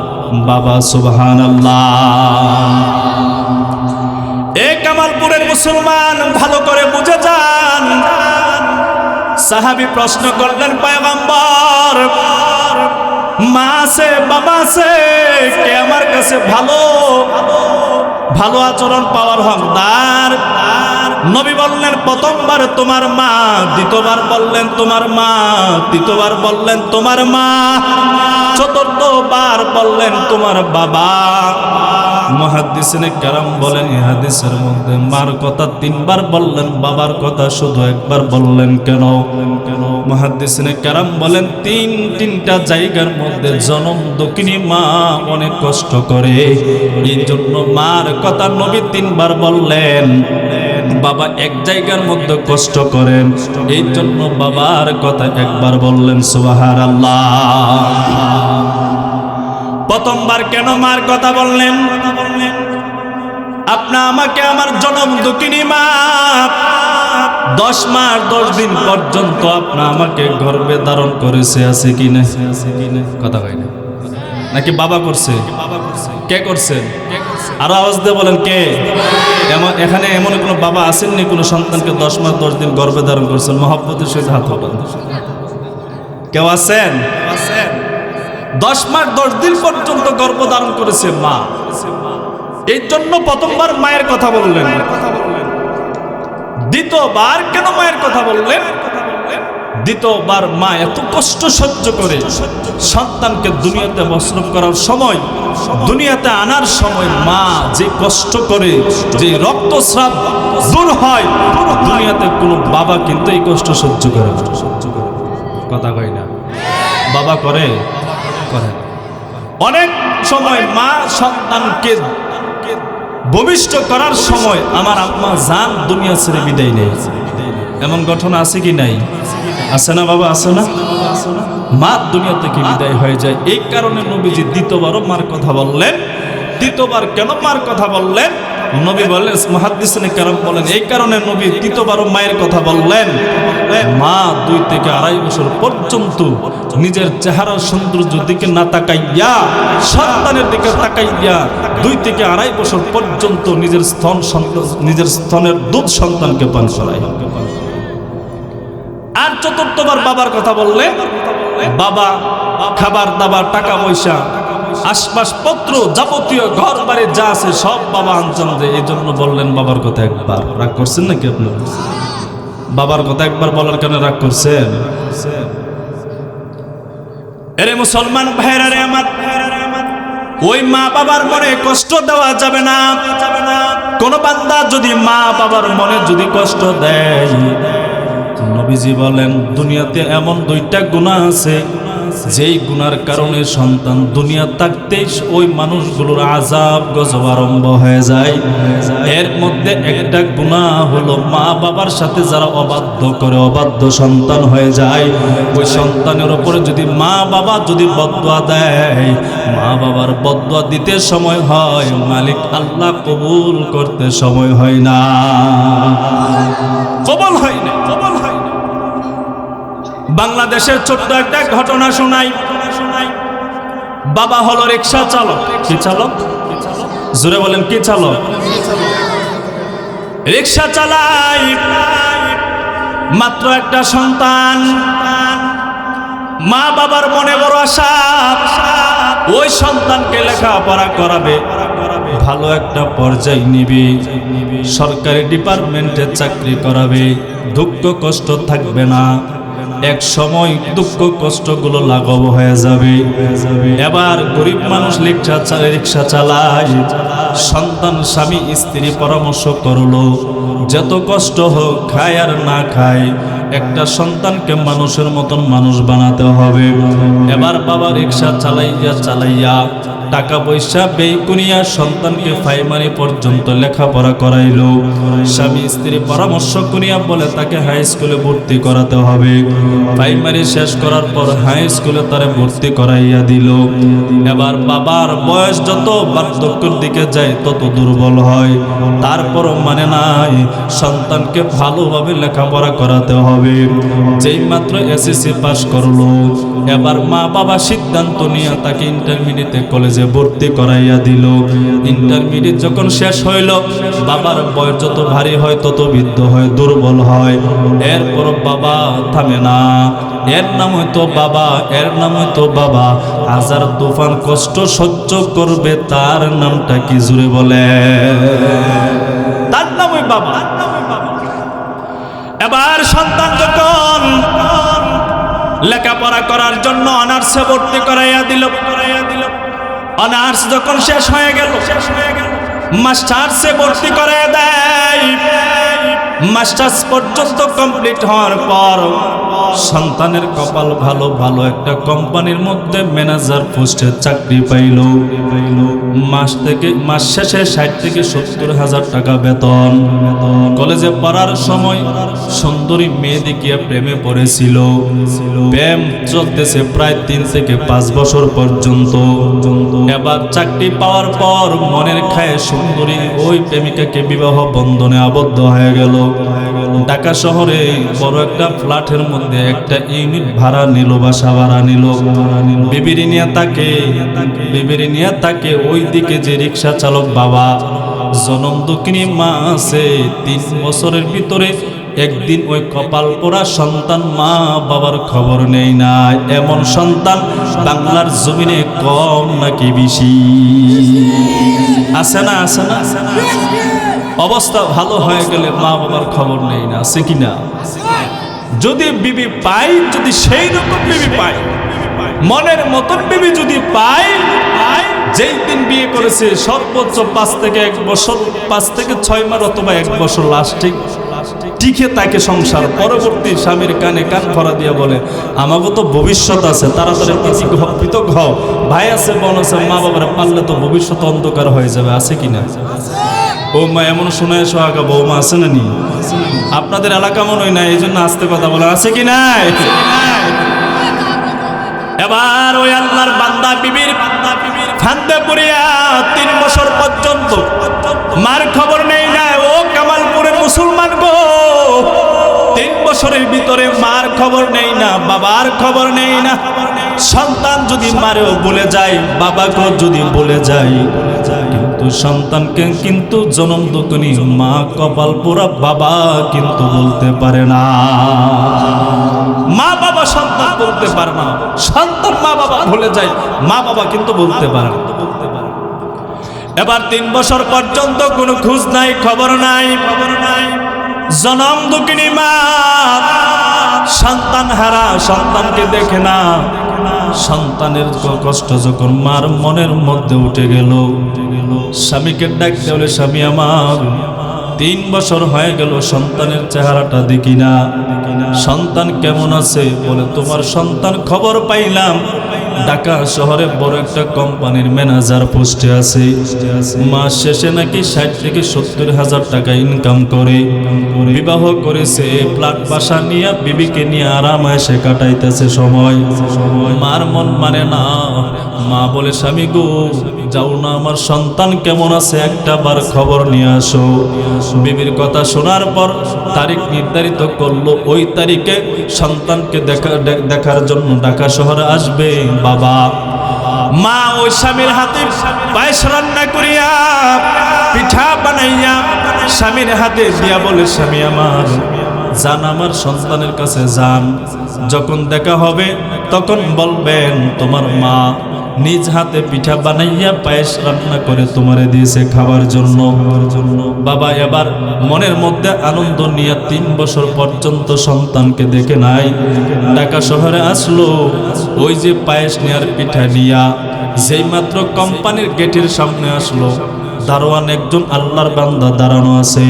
বাবা। সুবহানাল্লাহ। এ কামালপুরের মুসলমান, ভালো করে বুঝে যান। সাহাবী প্রশ্ন করলেন, পয়গম্বর, মা আছে, বাবা আছে, কে আমার কাছে ভালো ভালো আচরণ পাওয়ার হকদার? নবী বললেন, প্রথমবার তোমার মা, দ্বিতীয়বার বললেন তোমার মা, তৃতীয়বার বললেন তোমার মা, চতুর্থবার বললেন তোমার বাবা। মুহাদ্দিসিনে কেরাম বলেন, এই হাদিসের মধ্যে মার কথা তিনবার বললেন, বাবার কথা শুধু একবার বললেন কেন? মুহাদ্দিসিনে কেরাম বলেন, তিনটা জায়গার মধ্যে জনম দুঃখিনী মা অনেক কষ্ট করে, এই জন্য মার কথা নবী তিনবার বললেন। বাবা এক জায়গার মধ্যে কষ্ট করেন, এই জন্য বাবার কথা একবার বললেন। সুবহানাল্লাহ। প্রথমবার কেন মার কথা বললেন? আপনি আমাকে আমার জনম দুঃখিনী মা 10 মাস 10 দিন পর্যন্ত আপনি আমাকে গর্ভে ধারণ করেছে, আছে কি না? কথা কই না নাকি বাবা করছে? কে করছেন? আরো আওয়াজ দিয়ে বলেন, কে? এখানে এমন কোনো বাবা আসেননি কোনো সন্তানকে 10 মাস 10 দিন গর্ভে ধারণ করছেন? মহব্বতের সহিত হাত উঠান। কেউ আছেন? 10 মাস 10 দিন পর্যন্ত গর্ভ ধারণ করেছে মা, এই জন্য প্রথমবার মায়ের কথা বললেন। দ্বিতীয়বার কেন মায়ের কথা বললেন? দ্বিতীয়বার মা এত কষ্ট সহ্য করে সন্তানকে দুনিয়াতে বস্ত্র করার সময়, দুনিয়াতে আনার সময় মা যে কষ্ট করে, যে রক্তস্রাব দূর হয়, দুনিয়াতে কোনো বাবা কিন্তু এই কষ্ট সহ্য করে। কথা কই না? বাবা করে? করে। অনেক সময় মা সন্তানকে ভূমিষ্ঠ করার সময় আমার আম্মা জান দুনিয়া ছেড়ে বিদায় নেই, এমন ঘটনা আছে কি নাই? আছে না বাবা? আছে না? মা দুনিয়া থেকে বিদায় হয়ে যায়। এই কারণে নবীজি দ্বিতীয়বারও মার কথা বললেন। দ্বিতীয়বার কেন মার কথা বললেন? নবী বললেন, মুহাদ্দিসিনে কেরাম বলেন, এই কারণে নবী দ্বিতীয়বারও মায়ের কথা বললেন। মা 2 থেকে 2.5 বছর পর্যন্ত নিজের চেহারার সৌন্দর্যের দিকে না তাকাইয়া সন্তানের দিকে তাকাইয়া 2 থেকে 2.5 বছর পর্যন্ত নিজের স্তনের দুধ সন্তানকে পান করায়। আর চতুর্থবার বাবার কথা বললে, বাবা খাবার দাবার, টাকা পয়সা, আসবাবপত্র, যাবতীয় ঘর বাড়ি যা আছে সব বাবা আনছেন, যে এই জন্য বললেন বাবার কথা একবার। রাগ করছেন নাকি আপনার? বাবার কথা একবার বলার কারণে রাগ করছেন? এরে মুসলমান ভাইরা রে আমার, ওই মা বাবার মনে কষ্ট দেওয়া যাবে না। কোন বান্দা যদি মা বাবার মনে যদি কষ্ট দেয়, নবীজি বলেন দুনিয়াতে এমন 2টা গুনাহ আছে যেই গুনার কারণে সন্তান দুনিয়া থাকতেই ওই মানুষগুলোর আযাব গজব আরম্ভ হয়ে যায়। এর মধ্যে একটা গুনাহ হলো মা বাবার সাথে যারা অবাধ্য করে, অবাধ্য সন্তান হয়ে যায়, ওই সন্তানের উপরে যদি মা বাবা যদি বদদুয়া দেয়, মা বাবার বদদুয়া দিতে সময় হয়, মালিক আল্লাহ কবুল করতে সময় হয় না, কবুল হয় না, কবুল হয় না। বাংলাদেশের ছোট্ট একটা ঘটনা শোনাই। বাবা হলো রিকশা চালক। কি চালক? জোরে বলেন, কি চালক? রিকশা চালাই। মাত্র একটা সন্তান। মা বাবার মনে বড় আশা, ওই সন্তানকে লেখাপড়া করাবে, ভালো একটা পর্যায়ে নিবে, সরকারি ডিপার্টমেন্টে চাকরি করাবে, দুঃখ কষ্ট থাকবে না। এক সময় দুঃখ কষ্টগুলো লাঘব হয়ে যাবে। এবার গরিব মানুষ রিকশা চালায়। সন্তান স্বামী স্ত্রী পরামর্শ করলো, যত কষ্ট হোক, খায় আর না খায়, একটা সন্তানকে মানুষের মতন মানুষ বানাতে হবে। এবার বাবা রিকশা চালাইয়া টাকা পয়সা ব্যয় করিয়া সন্তানকে প্রাইমারি পর্যন্ত লেখাপড়া করাইলো। স্বামী স্ত্রী পরামর্শ করিয়া বলে তাকে হাই স্কুলে ভর্তি করাতে হবে। প্রাইমারি শেষ করার পর হাই স্কুলে তারে ভর্তি করাইয়া দিল। এবার বাবার বয়স যত বার্ধক্যের দিকে যায় তত দুর্বল হয়, তারপরও মানে নাই, সন্তানকে ভালোভাবে লেখাপড়া করাতে হবে। যেই মাত্র এসএসসি পাস করলো, এবার মা বাবা সিদ্ধান্ত নিয়ে তাকে ইন্টারমিডিয়েটে কলেজে ভর্তি করাইয়া দিল। ইন্টারমিডিয়েট যখন শেষ হইল, বাবার বয়স যত ভারী হয় তত বৃদ্ধ হয়, দুর্বল হয়। এরপর বাবা থামে না। এর নাম হয়তো বাবা, এর নাম হয়তো বাবা। হাজার তুফান কষ্ট সহ্য করবে, তার নামটা কি জুড়ে বলে? তার নাম ওই বাবা। এবার সন্তান যখন লেখাপড়া করার জন্য অনার্সে ভর্তি করাইয়া দিল। অনার্স যখন শেষ হয়ে গেল, মাস্টার্সে ভর্তি করাইয়া দেয়। মাস্টার্স পর্যন্ত কমপ্লিট হওয়ার পর সন্তানের কপাল ভালো, ভালো একটা কোম্পানির মধ্যে ম্যানেজার পোস্টে চাকরি পাইল। মাস শেষে 60 থেকে 70 হাজার টাকা বেতন। কলেজে পড়ার সময় সুন্দরী মেয়ে দেখিয়া প্রেমে পড়েছিল। প্রেম চলতেছে প্রায় 3 থেকে 5 বছর পর্যন্ত। এবার চাকরি পাওয়ার পর মনের খায়ে সুন্দরী ওই প্রেমিকাকে বিবাহ বন্ধনে আবদ্ধ হয়ে গেল। ঢাকা শহরে বড় একটা ফ্ল্যাটের মধ্যে একটা ইউনিট ভাড়া নিল, বাসা ভাড়া নিল। বিবিরি নিয়ে তাকে ওই দিকে যে রিক্সা চালক বাবা, জনম দুঃখিনী মা আছে, 3 বছরের ভিতরে একদিন ওই কপাল পোড়া সন্তান মা বাবার খবর নেই না। এমন সন্তান বাংলার জমিনে কম নাকি বেশি? আছে না? আছে না? অবস্থা ভালো হয়ে গেলে মা বাবার খবর নেই না, আছে কিনা? যদি বিবি পাই, যদি সেই রকম বিবি পাই, মনের মতন বিবি যদি পাই, যেই দিন বিয়ে করেছে সর্বোচ্চ 5 থেকে 1 বছর, 5 থেকে 6 মাস অথবা 1 বছর লাস্টিং টিকে তাকে সংসার, পরবর্তী স্বামীর কানে কান ভরা দিয়ে বলে আমাকে তো ভবিষ্যৎ আছে, তাড়াতাড়ি পৃথক হও, ভাই আছে, বোন আছে, মা বাবার পারলে তো ভবিষ্যৎ অন্ধকার হয়ে যাবে। আছে কিনা? ও মা এমন শোনা সোহাগা বৌমা আছে না নি? আপনাদের এলাকা মনে হয় না, এই জন্য আস্তে কথা বলে। আছে কি নাই? এবার ওই আল্লাহর বান্দা বিবির ফান্দে পড়িয়া 3 বছর পর্যন্ত মার খবর নেই না। ও কামালপুরের মুসলমান গো, 3 বছরের ভিতরে মার খবর নেই না, বাবার খবর নেই না। সন্তান যদি মারেও বলে যায়, বাবাকেও যদি বলে যায়, কিন্তু সন্তানকে কিন্তু জনম দুঃখিনী মা কপাল পোড়া বাবা কিন্তু বলতে পারে না। মা বাবা সন্তান বলতে পারে না, সন্তান মা বাবা ভুলে যায়, মা বাবা কিন্তু বলতে পারে না। এবার 3 বছর পর্যন্ত কোনো খোঁজ নাই, খবর নাই। জনম দুঃখিনী মা সন্তান হারা, সন্তানকে দেখে না। সন্তানের কষ্ট যখন মার মনের মধ্যে উঠে গেল, স্বামীকে ডাকতে বলে স্বামী আমার, 3 বছর হয়ে গেল সন্তানের চেহারাটা দেখি না। সন্তান কেমন আছে? বলে তোমার সন্তান খবর পাইলাম ঢাকা শহরে বড় একটা কোম্পানির ম্যানেজার পোস্টে আছে। মাস শেষে নাকি 60 থেকে 70 হাজার টাকা ইনকাম করে। বিবাহ করেছে, ফ্ল্যাট বাসা নিয়ে বিবিকে নিয়ে আরামায়েশে কাটাইতেছে সময়। মার মন মানে না। মা বলে স্বামী গো, যাও না, আমার সন্তান কেমন আছে একটা বার খবর নিয়ে আসো। বিবির কথা শোনার পর তারিখ নির্ধারিত করলো, ওই তারিখে সন্তানকে দেখার জন্য ঢাকা শহরে আসবে বাবা। মা ওই স্বামীর হাতে পায়েস রান্না করিয়া পিঠা বানাইয়া স্বামীর হাতে দিয়া বলে, স্বামী আমার, যান আমার সন্তানের কাছে যান, যখন দেখা হবে তখন বলবেন তোমার মা নিজ হাতে পিঠা বানাইয়া পায়েস রান্না করে তোমারে দিয়েছে খাবার জন্য। বাবা এবার মনের মধ্যে আনন্দ নিয়ে 3 বছর পর্যন্ত সন্তানকে দেখে নাই। ঢাকা শহরে আসলো, ওই যে পায়েস নেয়ার পিঠা নিয়া যেই মাত্র কোম্পানির গেটের সামনে আসলো, দারোয়ান একজন আল্লাহর বান্দা দাঁড়ানো আছে।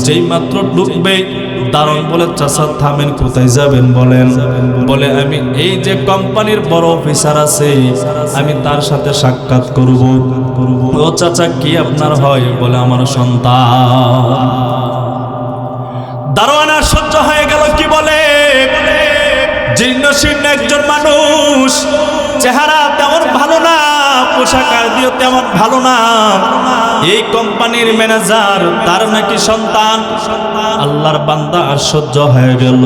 যেই মাত্র ঢুকবে দারোয়ান বলে, চাচা থামেন, কোথায় যাবেন বলেন? বলে আমি এই যে কোম্পানির বড় অফিসার আছে, আমি তার সাথে সাক্ষাৎ করব। ও চাচা কি আপনার হয়? বলে আমার সন্তান। দারোয়ান আর সহ্য হয়ে গেল, কি বলে? জীর্ণ শীর্ণ একজন মানুষ, চেহারা তেমন ভালো না, পোশাক আদিও তেমন ভালো না, এই কোম্পানির ম্যানেজার, তার নাকি সন্তান। আল্লাহর বান্দা আর সহ্য হয়ে গেল।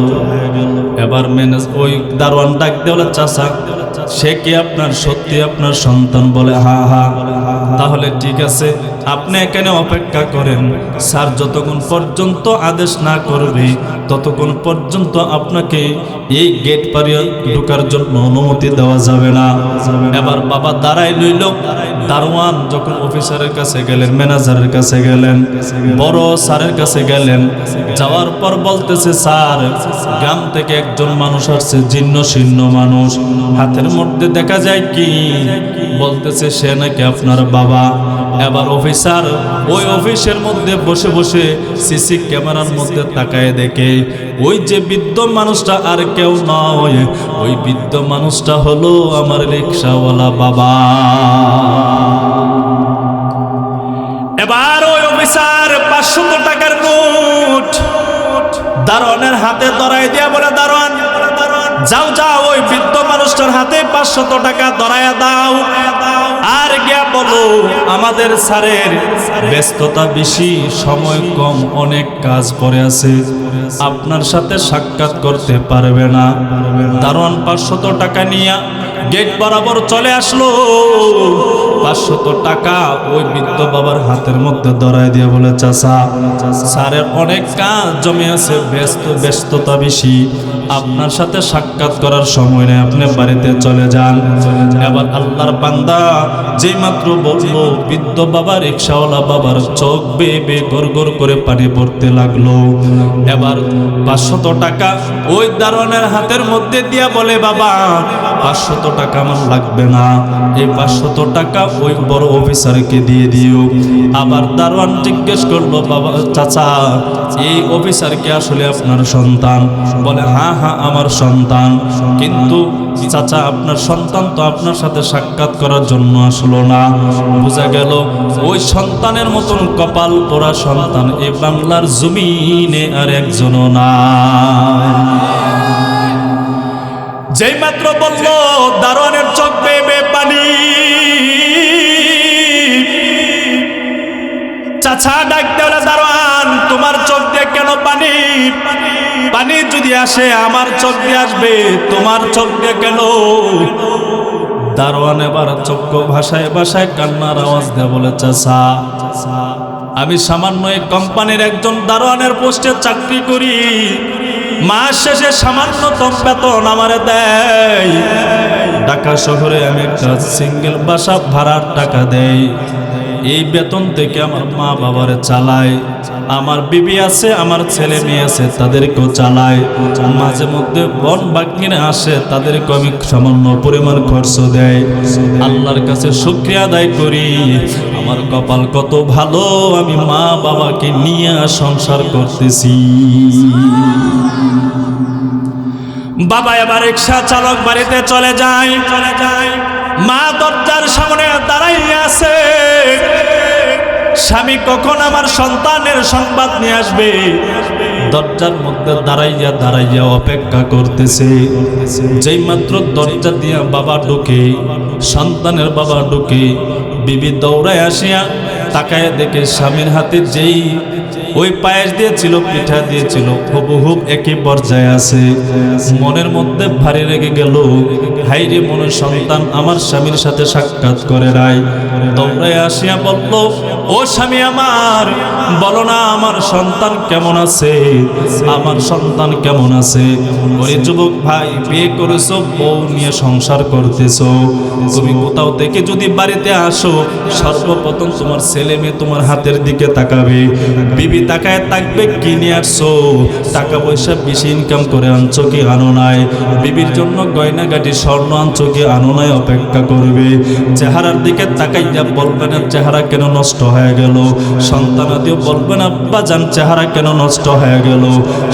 এবার ওই দারোয়ান ডাক দিয়ে বলে, চাচা সে কি আপনার সত্যি আপনার সন্তান? বলে হা হা। তাহলে ঠিক আছে, আপনি এখানে অপেক্ষা করেন, স্যার যতক্ষণ পর্যন্ত আদেশ না করবে ততক্ষণ পর্যন্ত আপনাকে এই গেট পারিয়ে ঢোকার জন্য অনুমতি দেওয়া যাবে না। এবার বাবা দাঁড়াই লইল। দারোয়ান যখন অফিসারের কাছে গেলেন, ম্যানেজারের কাছে গেলেন, বড় স্যারের কাছে গেলেন, যাওয়ার পর বলতেছে, স্যার গ্রাম থেকে একজন মানুষ আসছে, জীর্ণ শীর্ণ মানুষ, হাতের মধ্যে দেখা যায় কি? বলতেছে সে নাকি আপনার বাবা। এবার অফিসার ওই অফিসের মধ্যে বসে বসে সিসি ক্যামেরার মধ্যে তাকায় দেখে ওই যে বৃদ্ধ মানুষটা আর কেউ নয়, ওই বৃদ্ধ মানুষটা হলো আমার রিকশাওয়ালা বাবা। এবার ওই অফিসার 500 টাকার নোট দারোয়ানের হাতে ধরাই দিয়া বলে, দারোয়ান যাও যাও, ওই বৃদ্ধ মানুষটার হাতে 500 টাকা ধরাইয়া দাও, আর গিয়া বলো আমাদের স্যারের ব্যস্ততা বেশি, সময় কম, অনেক কাজ পড়ে আছে, আপনার সাথে সাক্ষাৎ করতে পারবে না। দারোয়ান 500 টাকা নিয়ে গেট বরাবর চলে আসলো। 500 টাকা ওই বৃদ্ধ বাবার হাতের মধ্যে ধরাই দিয়ে বলে, চাচা স্যারের অনেক কাজ জমে আছে, ব্যস্ততা বেশি, আপনার সাথে সাক্ষাৎ করার সময় নেই, আপনি বাড়িতে চলে যান। এবার আল্লাহর বান্দা যেই মাত্র বললো, বৃদ্ধ বাবা রিকশাওয়ালা বাবার চোখ বেয়ে বেয়ে গড় গড় করে পানি পড়তে লাগলো। এবার 500 টাকা ওই দারোয়ানের হাতের মধ্যে দিয়া বলে, বাবা 500 টাকা আমার লাগবে না, এই 500 টাকা ওই বড় অফিসারকে দিয়ে দিও। আবার দারোয়ান জিজ্ঞেস করলো, বাবা চাচা এই অফিসারকে আসলে আপনার সন্তান? বলে হ্যাঁ হ্যাঁ আমার সন্তান, কিন্তু চাচা আপনার সন্তান তো আপনার সাথে সাক্ষাৎ করার জন্য আসলো না। বোঝা গেল ওই সন্তানের মতন কপাল পোড়া সন্তান এই বাংলার জমিনে আর একজনও না। যেই মাত্র বলল, দারোয়ানের চোখ বেয়ে বেয়ে পানি। চাচা ডাক দেওয়া, দারোয়ান তোমার চোখ দিয়ে কেন পানি? পানি যদি আসে আমার চোখ দিয়ে আসবে, তোমার চোখ দিয়ে কেন? দারোয়ান এবার চক্ষু ভাষায় ভাষায় কান্নার আওয়াজ দিয়ে বলে, চাচা আমি সামান্য এই কোম্পানির একজন দারোয়ানের পোস্টে চাকরি করি, মাস শেষে সামান্যতম বেতন আমারে দেয়, ঢাকা শহরে আমি একটা সিঙ্গেল বাসা ভাড়ার টাকা দেই, এই বেতন থেকে আমার মা বাবারে চালায়, আমার বিবি আছে, আমার ছেলে মেয়ে আছে, তাদেরকেও চালায়। মাঝে মধ্যে বন বাগিনে আসে, তাদেরকে আমি সামান্য পরিমাণ খরচ দেয়। আল্লাহর কাছে শুকরিয়া আদায় করি, আমার কপাল কত ভালো, আমি মা বাবাকে নিয়ে সংসার করতেছি। বাবা এবার রিক্সা চালক বাড়িতে চলে যায়। মা দরজার সামনে দাঁড়াইয়া আছে, স্বামী কখন আমার সন্তানের সংবাদ নিয়ে আসবে দরজার মধ্যে দাঁড়াইয়া অপেক্ষা করতেছে। যেই মাত্র দরজা দিয়া বাবা ঢুকে, সন্তানের বাবা ঢুকে, বিবি দৌড়ায় আসিয়া তাকায় দেখে স্বামীর হাতে যেই ওই পায়েস দিয়েছিল, পিঠা দিয়েছিল, হুবহুব একই পর্যায়ে আছে। মনের মধ্যে ভারী রেগে গেল, হাইরে মনের সন্তান আমার স্বামীর সাথে সাক্ষাৎ করে নাই। দৌড়ায় আসিয়া বলল, ও স্বামী আমার, বলো না আমার সন্তান কেমন আছে, আমার সন্তান কেমন আছে। ওরে যুবক ভাই, বিয়ে করেছো, বউ নিয়ে সংসার করতেছো, তুমি কোথাও থেকে যদি বাড়িতে আসো সর্বপ্রথম তোমার ছেলে মেয়ে তোমার হাতের দিকে তাকাবে। বিবি তাকায় থাকবে, কি নিয়ে আসছো, টাকা পয়সা বেশি ইনকাম করে আনছো কি আনো নাই, বিবির জন্য গয়নাগাটি স্বর্ণ আনছো কি আনো নাই অপেক্ষা করবে। চেহারার দিকে তাকাইয়া বলবে না চেহারা কেন নষ্ট হয়ে গেল, সন্তানাদিও বলবে না আব্বা জান চেহারা কেন নষ্ট হয়ে গেল।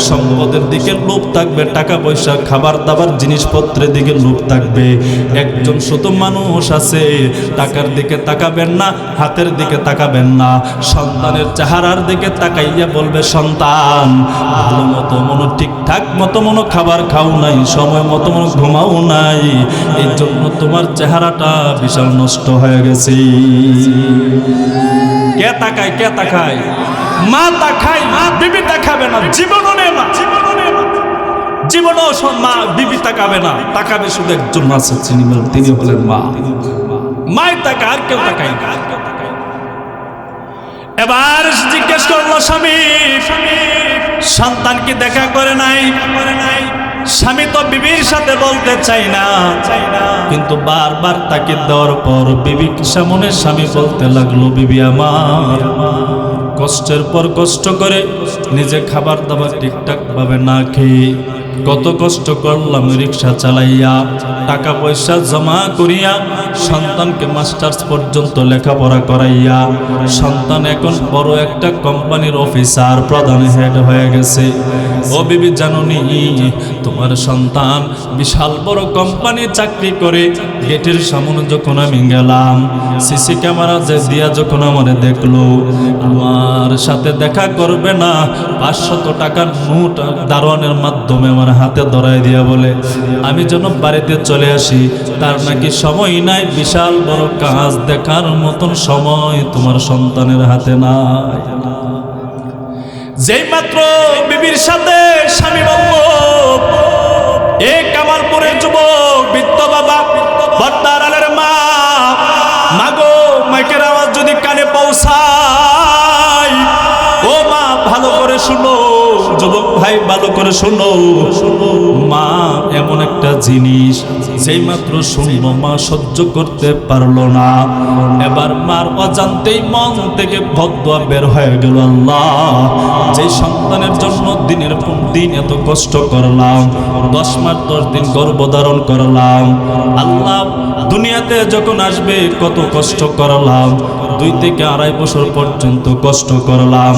সম্পদের দিকে লোভ থাকবে, টাকা পয়সা খাবার দাবার জিনিসপত্রের দিকে লোভ থাকবে। একজন শুধু মানুষ আছে, টাকার দিকে তাকাবেন না, হাতের দিকে তাকাবেন না, সন্তানের চেহারার দিকে তাকাইয়া বলবে সন্তান ভালো মতো মনো ঠিকঠাক মতো মনো খাবার খাও নাই, সময় মতো মনো ঘুমাও নাই, এই জন্য তোমার চেহারাটা বিশাল নষ্ট হয়ে গেছে। কে তাকায়, কে তাকায়? মা তাকায়, বিবি তাকাবে না, জীবনও নেই না, জীবনও মা বিবি তাকাবে না, তাকাবে শুধু একজন আছে তিনি বলেন মা। মাই তাকায়, আর কেউ তাকায় না। এবার জিজ্ঞেস করলো স্বামী, সন্তান কি দেখা করে নাই? স্বামী তো বিবির সাথে বলতে চাই না, কিন্তু বারবার তাকে দেওয়ার পর বিবি সামনে স্বামী বলতে লাগলো, বিবি আমার কষ্টের পর কষ্ট করে নিজে খাবার দাবার ঠিকঠাক ভাবে না খেয়ে কত কষ্ট করলাম, রিক্সা চালাইয়া টাকা পয়সা জমা করিয়া সন্তানকে মাস্টার্স পর্যন্ত লেখাপড়া করাইয়া সন্তান এখন বড় একটা কোম্পানির অফিসার, প্রধান হেড হয়ে গেছে। ও বিবি জানুনি, তোমার সন্তান বিশাল বড় কোম্পানি চাকরি করে, গেটের সামনে যখন আমি গেলাম সিসি ক্যামেরা যে দিয়া যখন আমারে দেখলো, আমার সাথে দেখা করবে না, 500 টাকার নোট দারোয়ানের মাধ্যমে আমার হাতে ধরাই দিয়া বলে আমি যেন বাড়িতে চলে আসি। তার নাকি সময় নাই, বিশাল বড় কাজ দেখার মতন সময় তোমার সন্তানের হাতে নাই। যেই মাত্র বিবির সাথে স্বামী বলল, এ কামালপুরের যুবক বৃদ্ধ বাবা, বর্দার আলের মা, মাগো মাইকের আওয়াজ যদি কানে পৌঁছায়, ও মা ভালো করে শুনো, যুবক ভাই ভালো করে শুনো, মা এমন একটা জিনিস যেই মাত্র শুনলো মা সহ্য করতে পারলো না। এবার মার অজান্তেই মন থেকে বদদুয়া বের হয়ে গেল, আল্লাহ যে সন্তানের জন্য দিনের পর দিন এত কষ্ট করলাম, 10 মাস 10 দিন গর্ভধারণ করলাম, আল্লাহ দুনিয়াতে যখন আসবে কত কষ্ট করলাম, 2 থেকে 2.5 বছর পর্যন্ত কষ্ট করলাম,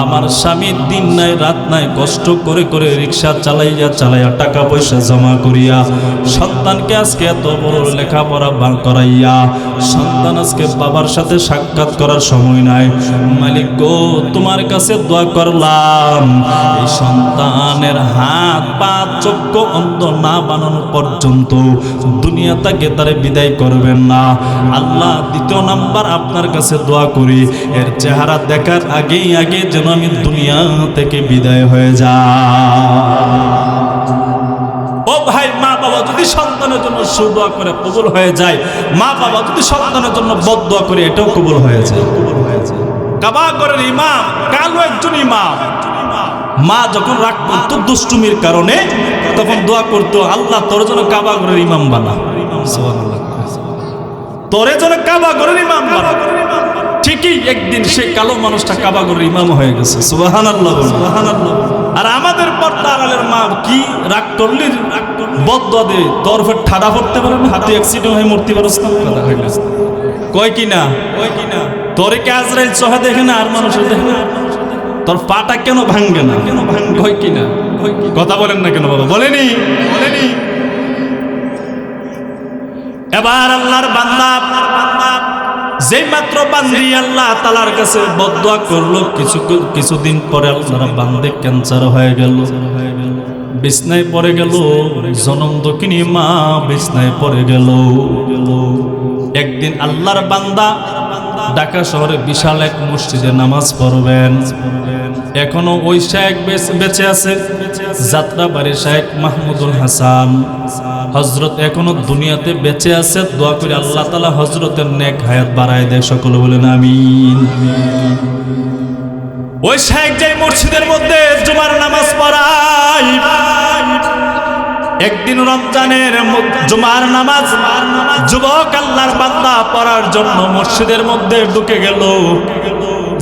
আমার স্বামী দিন নাই রাত নাই কষ্ট করে করে রিক্সা চালাইয়া টাকা পয়সা জমা করিয়া সন্তানকে আজকে এত বড় লেখাপড়া করাইয়া সন্তান আজকে বাবার সাথে সাক্ষাৎ করার সময় নাই। মালিক গো, তোমার কাছে দোয়া করলাম, এই সন্তানের হাত পা চক্ষু অন্ধ না বানানো পর্যন্ত দুনিয়া থেকে তারে বিদায় করবেন না। আল্লাহ দ্বিতীয় নাম্বার আপনার কাছে দোয়া করি, এর চেহারা দেখার আগেই যেন আমি দুনিয়া থেকে বিদায় হয়ে ও ভাই, মা বাবা যদি সন্তানের জন্য সুদোয়া করে কবুল হয়ে যায়, মা বাবা যদি সন্তানের জন্য বদদোয়া করে এটাও কবুল হয়ে যায়। কাবাগরের ইমাম, কালো একজন ইমাম, মা যখন রাগ করত দুষ্টুমির কারণে তখন দোয়া করতো, আল্লাহ তোর জন্য কাবাগরের ইমাম বানা, তোরে জন্য কাবাগরের ইমাম বানা। ঠিকই একদিন সেই কালো মানুষটা কাবাগরের ইমাম হয়ে গেছে। সুবহানাল্লাহ, সুবহানাল্লাহ। আর আমাদের পর্দা আড়ালের মা কি রাগ করলি, বদদুয়া দে, তোর ফের ঠাডা পড়তে পারে না, হাতে অ্যাক্সিডেন্ট হয়ে মরতে পারস না। কথা হইল কয় কি না, তোরে কে আজরাইল চোখে দেখে না আর মানুষের দেখে না? তোর পাটা কেন ভাঙ্গে না, কেন ভাঙ্গে হয় কি না? কথা বলেন না কেন বাবা? বলেনি, বলেনি। এবার আল্লাহর বান্দা যেই মাত্র বান্দি আল্লাহ তাআলার কাছে বদদুয়া করলো, কিছুদিন পরে আল্লাহর বান্দে ক্যান্সার হয়ে গেল, বিছনায় পড়ে গেল। জনম দক্ষিণী মা বিছনায় পড়ে গেল। একদিন আল্লাহর বান্দা ঢাকা শহরে বিশাল এক মসজিদে নামাজ পড়বেন। এখনো ওই শায়েখ বেঁচে আছে, যাত্রাবাড়ি শায়েখ মাহমুদুল হাসান হযরত এখনো দুনিয়াতে বেঁচে আছে। দোয়া করি আল্লাহ তাআলা হযরতের নেক হায়াত বাড়ায় দেয়। সকলে বলেন আমিন। ওই শায়েখ যে মসজিদের মধ্যে জুমার নামাজ পড়ায়, একদিন রমজানের জুমার নামাজ যুবক আল্লাহর বান্দা পড়ার জন্য মসজিদের মধ্যে ঢুকে গেল।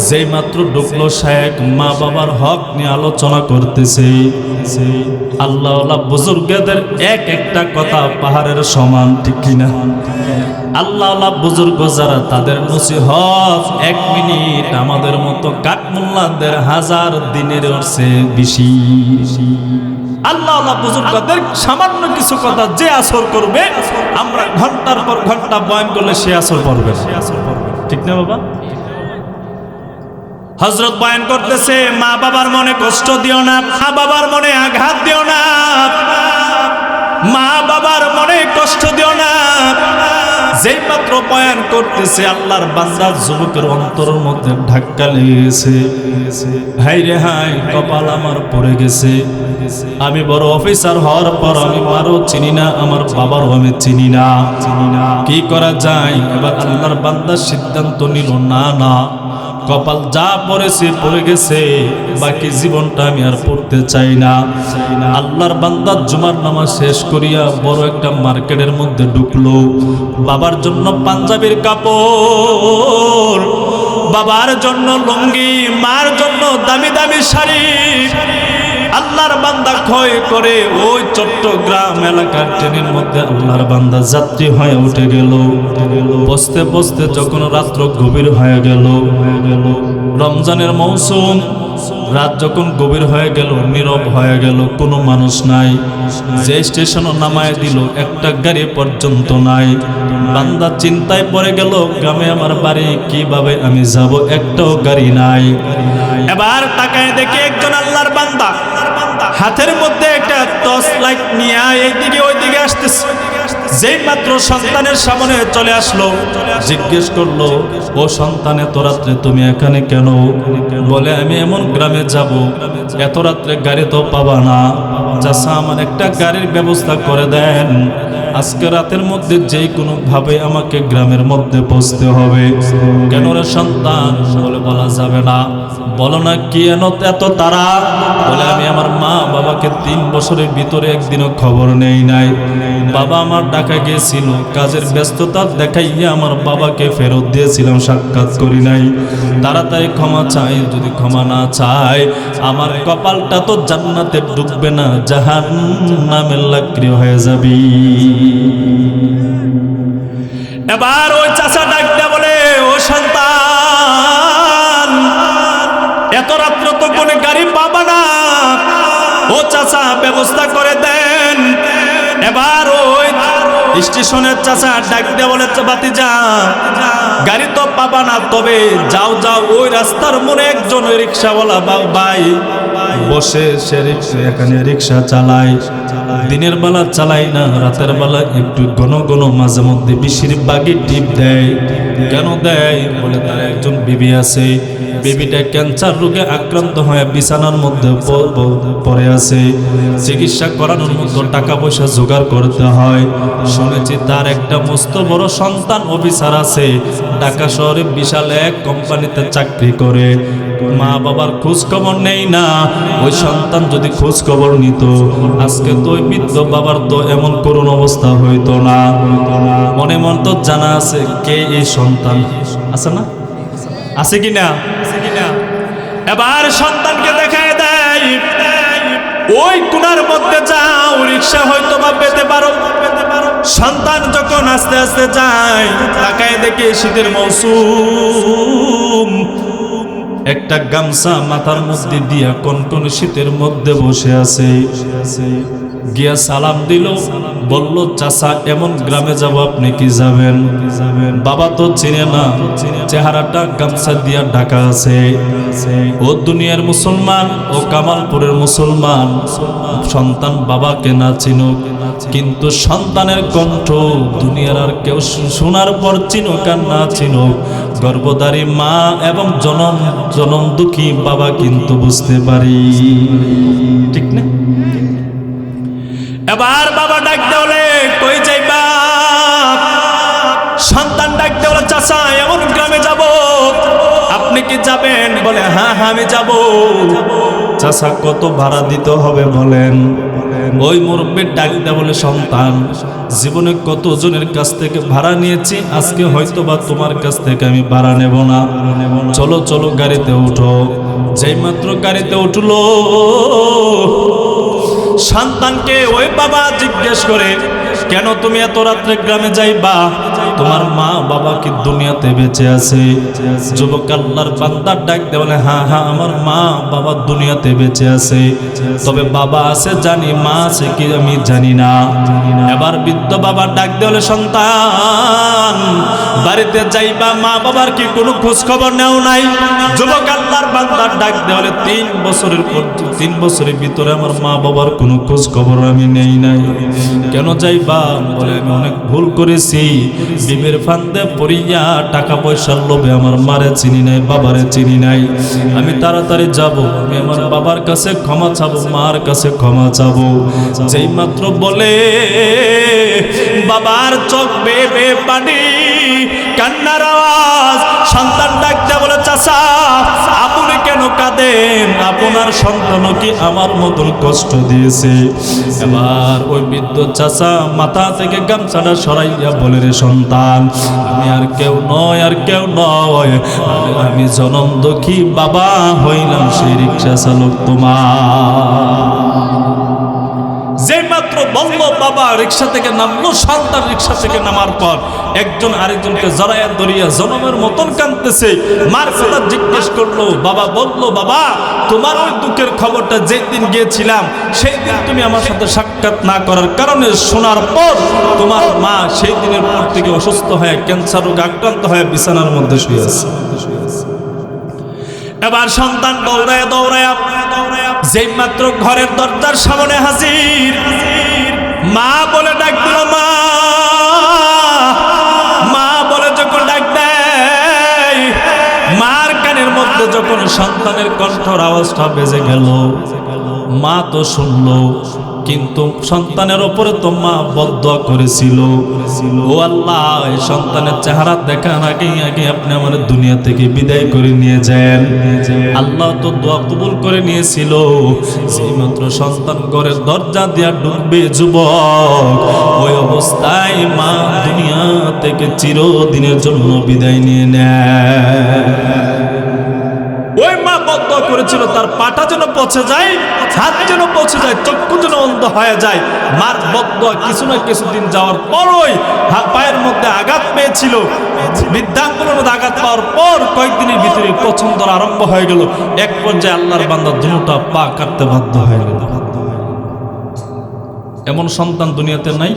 যেই মাত্র ঢুকলো, শায়েখ মা বাবার হক নিয়ে আলোচনা করতেছে। আল্লাহওয়ালা বুজুর্গদের এক একটা কথা পাহাড়ের সমান, ঠিক কিনা? আল্লাহওয়ালা বুজুর্গ যারা, তাদের নসিহত 1 মিনিট আমাদের মতো কাঠমোল্লাদের 1000 দিনের চেয়ে বেশি। আল্লাহওয়ালা বুজুর্গদের সামান্য কিছু কথা যে আসর করবে, আমরা ঘন্টার পর ঘন্টা বয়ান করলে সে আসর পড়বে, ঠিক না বাবা? হযরত বয়ান করতেছে, মা বাবার মনে কষ্ট দিও না, মা বাবার মনে আঘাত দিও না, মা বাবার মনে কষ্ট দিও না। যেই মাত্র বয়ান করতেছে, আল্লাহর বান্দা যুবকের অন্তরের মধ্যে ধাক্কা লেগেছে। হাই রে হাই, কপাল আমার পড়ে গেছে। আমি বড় অফিসার হওয়ার পর আমি মারও চিনি না, আমার বাবারও আমি চিনি না। কি করা যায়? এবার আল্লাহর বান্দা সিদ্ধান্ত নিল, না না, কপাল যা পড়েছে পড়ে গেছে, বাকি জীবনটা আমি আর পড়তে চাই না। আল্লাহর বান্দা জুমার নামাজ শেষ করিয়া বড় একটা মার্কেটের মধ্যে ঢুকলো। বাবার জন্য পাঞ্জাবির কাপড়, বাবার জন্য লুঙ্গি, মার জন্য দামি দামি শাড়ি আল্লাহর বান্দা ক্ষয় করে ওই চট্টগ্রাম এলাকার ট্রেনের মধ্যে আল্লাহর বান্দা যাত্রী হয়ে উঠে গেল। বসতে বসতে যখন রাত্র গভীর হয়ে গেল, রমজানের মৌসুম, রাত যখন গভীর হয়ে গেল, নীরব হয়ে গেল, কোনো মানুষ নাই। যে স্টেশনও নামায় দিল, একটা গাড়ি পর্যন্ত নাই। বান্দা চিন্তায় পড়ে গেল, গ্রামে আমার বাড়ি, কিভাবে আমি যাব? একটাও গাড়ি নাই। এবার তাকায় দেখি একজন আল্লাহর বান্দা হাতের মধ্যে একটা টর্চ লাইট নিয়ে এইদিকে ওইদিকে আসতেছে। যেই মাত্র সন্তানের সামনে চলে আসলো, জিজ্ঞেস করলো, ও সন্তান, এত রাত্রে তুমি এখানে কেন? বলে, আমি এমন গ্রামে যাব, এত রাত্রে গাড়ি তো পাবা না, চাচা আমার একটা গাড়ির ব্যবস্থা করে দেন। আজকে রাতের মধ্যে যেই কোনো ভাবে আমাকে গ্রামের মধ্যে পৌঁছতে হবে। কেন রে সন্তান? বলে, বলা যাবে না। বলো না, কি এত তারা? বলে, আমি আমার মা বাবাকে 3 বছরের ভিতরে একদিনও খবর নেই নাই। বাবা আমার ঢাকা গিয়েছিল, কাজের ব্যস্ততা দেখাইয়া আমার বাবাকে ফেরত দিয়েছিলাম, সাক্ষাৎ করি নাই। তাড়াতাড়ি ক্ষমা চাই, যদি ক্ষমা না চাই আমার কপালটা তো জান্নাতে ডুববে না, জাহান্নামের লাকড়ি হয়ে যাবি। এবার ওই চাচা ডাকতে বলে, ও সন্তান, এত রাত্র তো কোনো গাড়ি পাবা না, ও চাচা ব্যবস্থা করে দেন। এবার ওই স্টেশনের চাচা ডাকতে বলে, বাতিজা, গাড়ি তো পাবা না, তবে যাও যাও, ওই রাস্তার মোড়ে একজন রিক্সাওয়ালা ভাই বসে, সে এখানে রিক্সা চালায়। দিনের বেলা চালাই না, রাতের বেলা একটু ঘন ঘন মাঝে মধ্যে বেশিরভাগই টিপ দেয়। কেন দেয়? বলে, তার একজন বিবি আছে, বেবিটা ক্যান্সার রোগে আক্রান্ত হয়ে বিছানার মধ্যে পড়ে আছে, চিকিৎসা করানোর মতো টাকা পয়সা জোগাড় করতে হয়। শুনেছি তার একটা মস্ত বড় সন্তান অফিসার আছে, ঢাকা শহরে বিশাল এক কোম্পানিতে চাকরি করে। মা বাবার খোঁজ খবর নেই না। ওই সন্তান যদি খোঁজ খবর নিত, আজকে তো ওই বৃদ্ধ বাবার তো এমন করুণ অবস্থা হইতো না। মনে মন তো জানা আছে কে এই সন্তান, আছে না? আছে কি না? এবার সন্তানকে দেখায় দেয়, ওই কোণার মধ্যে যাও, রিক্সা হয়তো বা পেতে পারো। সন্তান যখন আস্তে আস্তে যায়, তাকায় দেখে শীতের মৌসুম, একটা গামছা মাথার মধ্যে দিয়া কনকন শীতের মধ্যে বসে আছে। গিয়া সালাম দিল, বলল চাচা এমন গ্রামে যাব, আপনি কি যাবেন? বাবা তো চিনে না, চেহারাটা গামছা দিয়া ঢাকা আছে। ও দুনিয়ার মুসলমান, ও কামালপুরের মুসলমান। সন্তান বাবাকে না চিনুক, কিন্তু সন্তানের কণ্ঠ দুনিয়ার আর কেউ শোনার পর চিনুক আর না চিনুক, গর্ভধারী মা এবং জনম দুঃখী বাবা কিন্তু বুঝতে পারি, ঠিক না? এবার বাবা ডাকতে বলে, কই যাইবা? সন্তান ডাকতে বলে, চাচা এমন গ্রামে যাব, আপনি কি যাবেন? বলে হ্যাঁ হ্যাঁ আমি যাব। চাচা কত ভাড়া দিতে হবে বলেন? ওই মুরব্বীর ডাকতে বলে, সন্তান জীবনে কত জনের কাছ থেকে ভাড়া নিয়েছি, আজকে হয়তো বা তোমার কাছ থেকে আমি ভাড়া নেব না। চলো চলো গাড়িতে উঠো। যেই মাত্র গাড়িতে উঠলো, সন্তানকে ওই বাবা জিজ্ঞেস করে, কেন তুমি এত রাত্রে গ্রামে যাইবা? তোমার মা বাবা কি দুনিয়াতে বেঁচে আছে? যুবক আল্লাহর বান্দার ডাক দে বলে, হ্যাঁ হ্যাঁ আমার মা বাবা দুনিয়াতে বেঁচে আছে, তবে বাবা আছে জানি, মা আছে কি আমি জানি না। এবার বৃদ্ধ বাবার ডাক দে বলে, সন্তান বাড়িতে যাইবা, মা বাবার কি কোনো খোঁজ খবর নেও নাই? যুবক আল্লাহর বান্দার ডাক দে বলে, 3 বছরের ভিতরে আমার মা বাবার কোনো খোঁজ খবর আমি নেই নাই। কেন যাইবা? বলে আমি অনেক ভুল করেছি, বিবের ফান্দে পড়িয়া টাকা পয়সার লোভে আমার মারে চিনি নাই, বাবারে চিনি নাই। আমি তাড়াতাড়ি যাব, আমি আমার বাবার কাছে ক্ষমা চাবো, মার কাছে ক্ষমা চাবো। যেই মাত্র বলে, বাবার চোখ বেয়ে বেয়ে পানি, কান্নার আওয়াজ। সন্তান ডাকতে বলে, চাচা আপনি কেন কাঁদেন? আপনার সন্তানও কি আমার মতন কষ্ট দিয়েছে? এবার ওই বৃদ্ধ চাচা মাথা থেকে গামছাটা সরাইয়া বলে, রে সন্তান, আমি আর কেউ নয়, আর কেউ নয়, আমি জনম দুঃখী বাবা হইলাম সেই রিক্সা চালক তোমার। যে মাত্র বলল বাবা রিক্সা থেকে নামলো, সন্তান রিক্সা থেকে নামার পর একজন আরেকজনকে জড়াইয়া ধরিয়া জনমের মতন কাঁদতেছে। মার কথা জিজ্ঞেস করলো, বাবা বললো, বাবা তোমার ওই দুঃখের খবরটা যেই দিন গিয়েছিলাম, সেই দিন তুমি আমার সাথে সাক্ষাৎ না করার কারণে শোনার পর তোমার মা সেই দিনের পর থেকে অসুস্থ হয়ে ক্যান্সার রোগে আক্রান্ত হয়ে বিছানার মধ্যে শুয়ে আছে। এবার সন্তান দৌড়ায় দৌড়ায় যেই মাত্র ঘরের দরজার সামনে হাজির, মা বলে ডাক দিল, মা মা বলে যখন ডাক দেয়, মার কানের মধ্যে যখন সন্তানের কণ্ঠর আওয়াজটা বেজে গেল, মা তো শুনলো, কিন্তু সন্তানের ওপরে তো মা বদদোয়া করেছিল, ও আল্লাহ এই সন্তানের চেহারা দেখার আগে আপনি আমার দুনিয়া থেকে বিদায় করে নিয়ে যান। আল্লাহ তো দোয়া কবুল করে নিয়েছিল। সেই মাত্র সন্তান ঘরের দরজা দিয়া ঢুকবে যুবক, ওই অবস্থায় মা দুনিয়া থেকে চিরদিনের জন্য বিদায় নিয়ে নেয়। ওই মা বদদোয়া করেছিল তার পাটা যেন পচে যায়, হাত যেন পচে যায়, চক্ষু যেন অন্ধ হয়ে যায়। মার বদদোয়া কিছু না কিছুদিন যাওয়ার পরই পায়ের মধ্যে আঘাত পেয়েছিল। বৃদ্ধাঙ্গুলের মধ্যে আঘাত পাওয়ার পর কয়েকদিনের ভিতরে পছন্দ আরম্ভ হয়ে গেল। এক পর্যায়ে আল্লাহর বান্দা দুটা পা কাটতে বাধ্য হয়ে গেল। এমন সন্তান দুনিয়াতে নাই।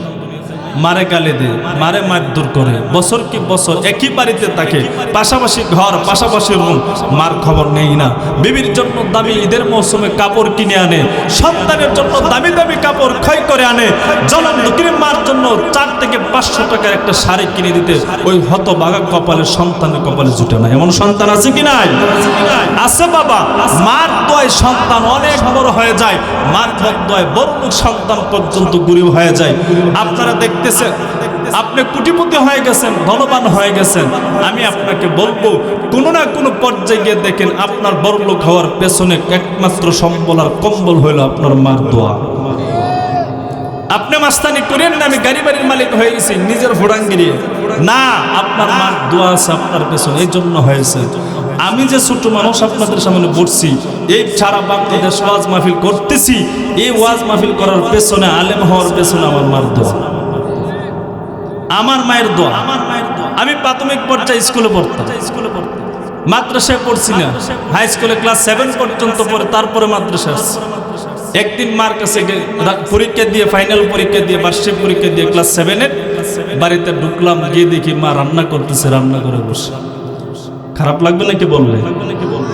মারে গালি দে, মারে মারধর করে, বছর কি বছর একই বাড়িতে থাকে, পাশাপাশি ঘর, পাশাপাশি রুম, মার খবর নেই না। বিবির জন্য দামি ঈদের মৌসুমে কাপড় কিনে আনে, সন্তানের জন্য দামি দামি কাপড় ক্ষয় করে আনে, জনম দুঃখীর মার জন্য 4 থেকে 500 টাকার একটা শাড়ি কিনে দিতে ওই হতভাগা কপালে সন্তানের কপালে জুটে না। এমন সন্তান আছে কি নাই? আছে বাবা। মার দোয়ায় সন্তান অনেক বড় হয়ে যায়, মার দোয়ায় বড় সন্তান পর্যন্ত গরিব হয়ে যায়। আপনারা দেখতে আপনি কোটিপতি হয়ে গেছেন, ধনবান হয়ে গেছেন, আমি আপনাকে বলবো কোনো না কোনো পর্যায়ে গিয়ে দেখেন আপনার বড়লোক হওয়ার পেছনে একমাত্র সম্বল আর কম্বল হইল আপনার মার দোয়া। আপনি মাস্তানি করেন না আমি গাড়ি বাড়ির মালিক হয়ে গেছি নিজের ভোড়াঙ্গিরি, না, আপনার মার দোয়া আছে আপনার পেছনে, এই জন্য হয়েছে। আমি যে ছোট মানুষ আপনাদের সামনে বসছি, এই সারা বাংলাদেশ ওয়াজ মাহফিল করতেছি, এই ওয়াজ মাহফিল করার পেছনে, আলেম হওয়ার পেছনে আমার মার দোয়া, আমার মায়ের দোয়া। আমি প্রাথমিক পর্যায়ে স্কুলে পড়তাম, মাদ্রাসায় পড়ছি না, হাই স্কুলে ক্লাস 7 পর্যন্ত পড়ে তারপরে মাদ্রাসা আসছি। একদিন মার কাছে পরীক্ষা দিয়ে, ফাইনাল পরীক্ষা দিয়ে, বার্ষিক পরীক্ষা দিয়ে ক্লাস 7-এর বাড়িতে ঢুকলাম, গিয়ে দেখি মা রান্না করতেছে, রান্না করে বসে। খারাপ লাগবে নাকি বললে?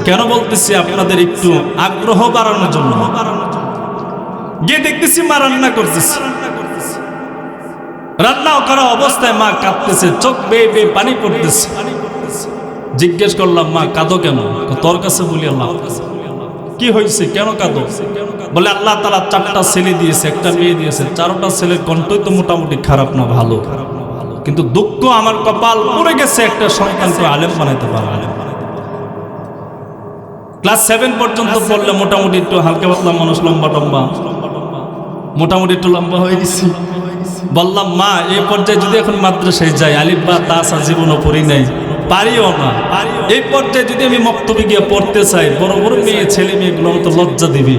কেন বলতেছি? আপনাদের একটু আগ্রহ বাড়ানোর জন্য। গিয়ে দেখতেছি মা রান্না করতেছে, রান্না করা অবস্থায় মা কাঁদতেছে, চোখ বেয়ে বেয়ে পানি পড়তেছে। জিজ্ঞেস করলাম, মা কাঁদো কেন? তোর কাছে বলি আল্লাহ। কি হয়েছে, কেন কাঁদো? বলে আল্লাহ তাআলা 4টা ছেলে দিয়েছে, একটা মেয়ে দিয়েছে। 4টা ছেলের কণ্ঠই তো মোটামুটি খারাপ না, ভালো, কিন্তু দুঃখ আমার কপাল পড়ে গেছে একটা সন্তানকে আলেম বানাইতে পারে। ক্লাস 7 পর্যন্ত পড়লে মোটামুটি একটু হালকা পাতলা মানুষ, লম্বা টম্বা, মোটামুটি একটু লম্বা হয়ে গেছি। বললাম, মা এই পর্যায়ে যদি এখন মাদ্রাসায় যাই, আলিফ বা তা সা জীবনও পড়ি নাই, পারিও না, এই পর্যায়ে যদি আমি মক্তবে গিয়ে পড়তে চাই, বড় বড় মেয়ে ছেলে মেয়েগুলো তো লজ্জা দিবে,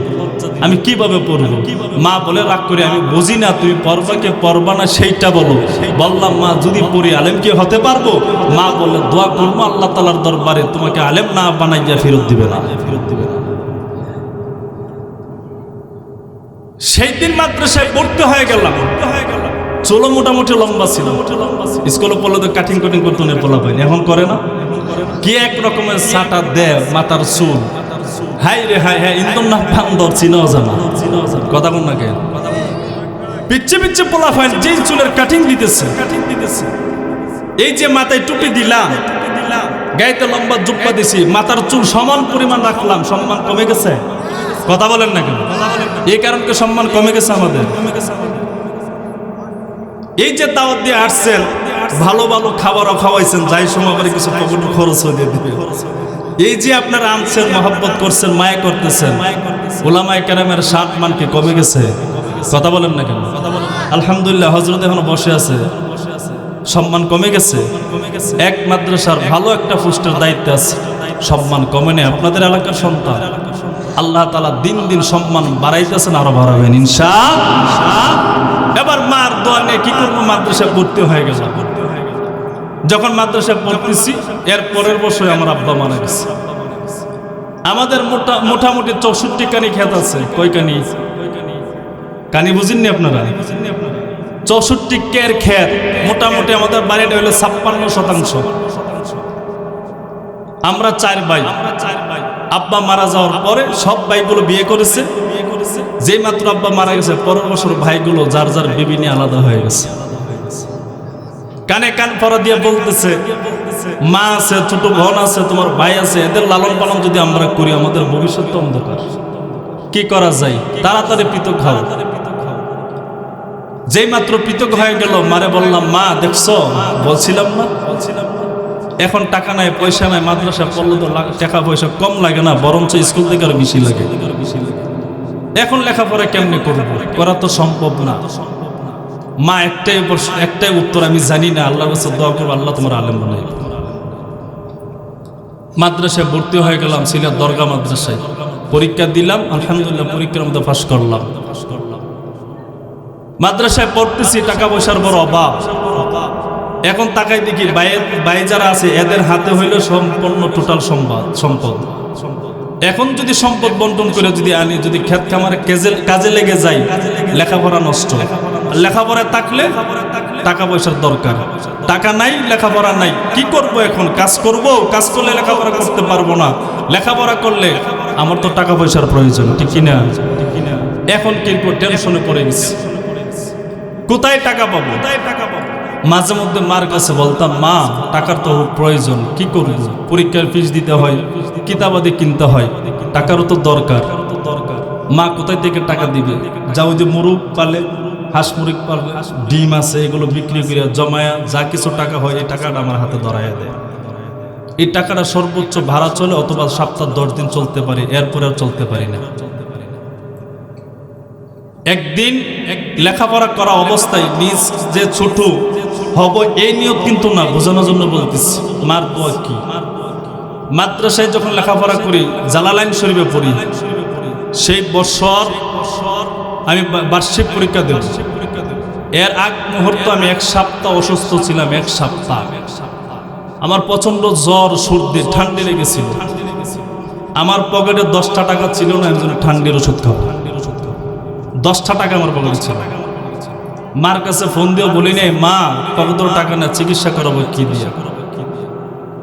আমি কিভাবে পড়বো? মা বলে, রাগ করে, আমি বুঝি না তুমি পড়বা কে পড়বা না সেইটা বলো। বললাম, মা যদি পড়ি আলেম কি হতে পারবো? মা বলে, দোয়া করবো আল্লাহ তাআলার দরবারে তোমাকে আলেম না বানাইয়া ফেরত দিবে না। সেই দিন মাদ্রাসায় পড়তে হয়ে গেলাম। চলো মোটামুটি লম্বা ছিল, স্কুলে পড়লে তো কাটিং কাটিং করতো না, পোলা পাইনি, এখন করে না। কি এক রকমের সাটা দেয় মাথার চুল, হাই রে হাই, হ্যাঁ ইন্দন না বান্দর, চিনাও জানা, কথা কোন না কেন? পিচ্ছে পিচ্ছে পোলা ফাইন, যেই চুলের কাটিং দিতেছে, এই যে মাথায় টুপি দিলাম, গাইতে লম্বা জুব্বা দিছি, মাথার চুল সমান পরিমাণ রাখলাম, সম্মান কমে গেছে? কথা বলেন না কেন? এই কারণকে সম্মান কমে গেছে আমাদের। এই যে দাওয়াত দিয়ে আসছেন, ভালো ভালো খাবারও খাওয়াইছেন, যাই সময় আবার কিছু পকেটে খরচ হয়ে দিবে। এই যে আপনারা আনছেন, মহব্বত করছেন, মায়া করতেছেন, ওলামায়ে কেরামের শান মান কি কমে গেছে? কথা বলেন না কেন? আলহামদুলিল্লাহ, হযরত এখনো বসে আছে, সম্মান কমে গেছে? এক মাদ্রাসার ভালো একটা পোস্টের দায়িত্বে আছে, সম্মান কমে নেই। আপনাদের এলাকার সন্তান, আল্লাহ তাআলা দিন দিন সম্মান বাড়াইতেছেন, আরো বাড়াবেন ইনশাআল্লাহ। এবার মার দোয়া নিয়ে কি করবো, মাদ্রাসায় ভর্তি হয়ে গেল। যখন মাদ্রাসায় পড়তেছি, এর পরের বছর আমার আব্বা মারা গেছে। আমাদের মোটামুটি 64 কানি ক্ষেত আছে। কয় কানি? কানি বুঝেননি আপনারা? 64 কের ক্ষেত, মোটামুটি আমাদের বাড়িটা হলো 56%। আমরা 4 ভাই। আব্বা মারা যাওয়ার পরে সব ভাইগুলো বিয়ে করেছে। যে মাত্র আব্বা মারা গেছে, পরের বছর ভাইগুলো যার যার বিবি নিয়ে আলাদা হয়ে গেছে। কানে কান পরা দিয়ে বলতেছে, মা আছে, ছোট বোন আছে, তোমার ভাই আছে, এদের লালন পালন যদি আমরা করি, আমাদের ভবিষ্যৎ তো অন্ধকার। কি করা যায়? তাড়াতাড়ি পৃথক হও। যেই মাত্র পৃথক হয়ে গেল, মারে বললাম, মা দেখছো, বলছিলাম না, এখন টাকা নাই, পয়সা নাই, মাদ্রাসা পড়লে তো টাকা পয়সা কম লাগে না, বরঞ্চ স্কুল থেকে আরো বেশি লাগে। এখন লেখাপড়া কেমনে করবো? করা তো সম্ভব না। মা একটাই উত্তর, আমি জানি না, আল্লাহর কাছে দোয়া করবো, আল্লাহ তোমার আলেম বানাই। মাদ্রাসায় ভর্তি হয়ে গেলাম, সিলেট দরগা মাদ্রাসায়। পরীক্ষা দিলাম, আলহামদুলিল্লাহ পরীক্ষার মধ্যে পাস করলাম। মাদ্রাসায় পড়তেছি, টাকা পয়সার বড় অভাব। এখন তাকাই দেখি ভাই যারা আছে, এদের হাতে হইল সম্পূর্ণ টোটাল সম্পদ। এখন যদি সম্পদ বন্টন করে যদি আনি, যদি ক্ষেত খামারে কাজে লেগে যাই, লেখাপড়া নষ্ট। লেখাপড়া থাকলে টাকা পয়সার দরকার, টাকা নাই, লেখাপড়া নাই, কি করব? এখন কাজ করব, কাজ করলে লেখাপড়া করতে পারবো না, লেখাপড়া করলে আমার তো টাকা পয়সার প্রয়োজন, ঠিক কিনা? এখন কিন্তু টেনশনে পড়ে গেছি, কোথায় টাকা পাবো? মাঝে মধ্যে মার কাছে বলতাম, মা টাকার তো প্রয়োজন, কি করব? পরীক্ষার ফিস দিতে হয়, কিতাবাদি কিনতে হয়, টাকারও তো দরকার। মা কোথায় থেকে টাকা দিবে? যাও যে মুরগ পালে, হাঁস মুরগ পালে, ডিম আছে, এগুলো বিক্রি করে জমায়া যা কিছু টাকা হয়, এই টাকাটা আমার হাতে ধরাইয়া দেয়। এই টাকাটা সর্বোচ্চ ভাড়া চলে, অথবা সপ্তাহ 10 দিন চলতে পারি, এরপরে আর চলতে পারি না। একদিন লেখাপড়া করা অবস্থায় নিজ যে ছোট হব, এই নিয়ত কিন্তু না, বোঝানোর জন্য বলতেছি। মার দোয়া কি? মাদ্রাসায় যখন লেখাপড়া করি, জালালাইন শরীফে পড়ি, সেই বছর আমি বার্ষিক পরীক্ষা দেব। এর আগ মুহূর্তে আমি 1 সপ্তাহ অসুস্থ ছিলাম। 1 সপ্তাহ আমার প্রচন্ড জ্বর, সর্দি, ঠান্ডা লেগেছিল। আমার পকেটে 10টা টাকা ছিল না একজন ঠান্ডির ওষুধ খাবো। 10টা টাকা আমার পকেটে ছিল। মার কাছে ফোন দিয়ে বলি নেই, মা পকেটে টাকা না, চিকিৎসা করাবো কি দিয়ে।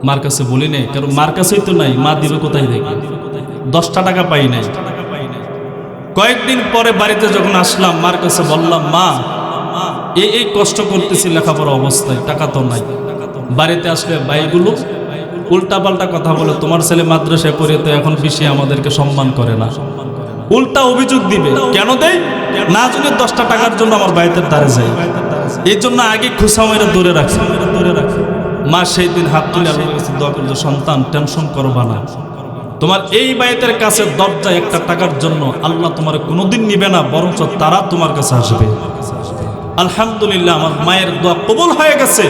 মার কাছে বলি নেই, কারণ মার কাছেই তো নাই, মা দিবে কোথায় দেখি। 10টা টাকা পাই নাই। কয়েকদিন পরে বাড়িতে যখন আসলাম, মার কাছে বললাম, মা এই কষ্ট করতেছি লেখাপড়া অবস্থায়, টাকা তো নাই। বাড়িতে আসলে ভাইগুলো উল্টাপাল্টা কথা বলে, তোমার ছেলে মাদ্রাসায় পড়ে তো এখন বেশি আমাদেরকে সম্মান করে না, উল্টা অভিযোগ দিবে। কেন দেয় না জানি 10টা টাকার জন্য আমার বাড়িতে দ্বারে যাই। এই জন্য আগে খুশা মেরে দূরে রাখি। মা সেই দিন হাত তুলে আল্লাহর কাছে দোয়া করলো, সন্তান টেনশন করবা না, তোমার এই বাড়িতের কাছে দরজায় 1টা টাকার জন্য আল্লাহ তোমার কোনোদিন নিবে না, বরঞ্চ তারা তোমার কাছে আসবে। আলহামদুলিল্লাহ, আমার মায়ের দোয়া কবুল হয়ে গেছে।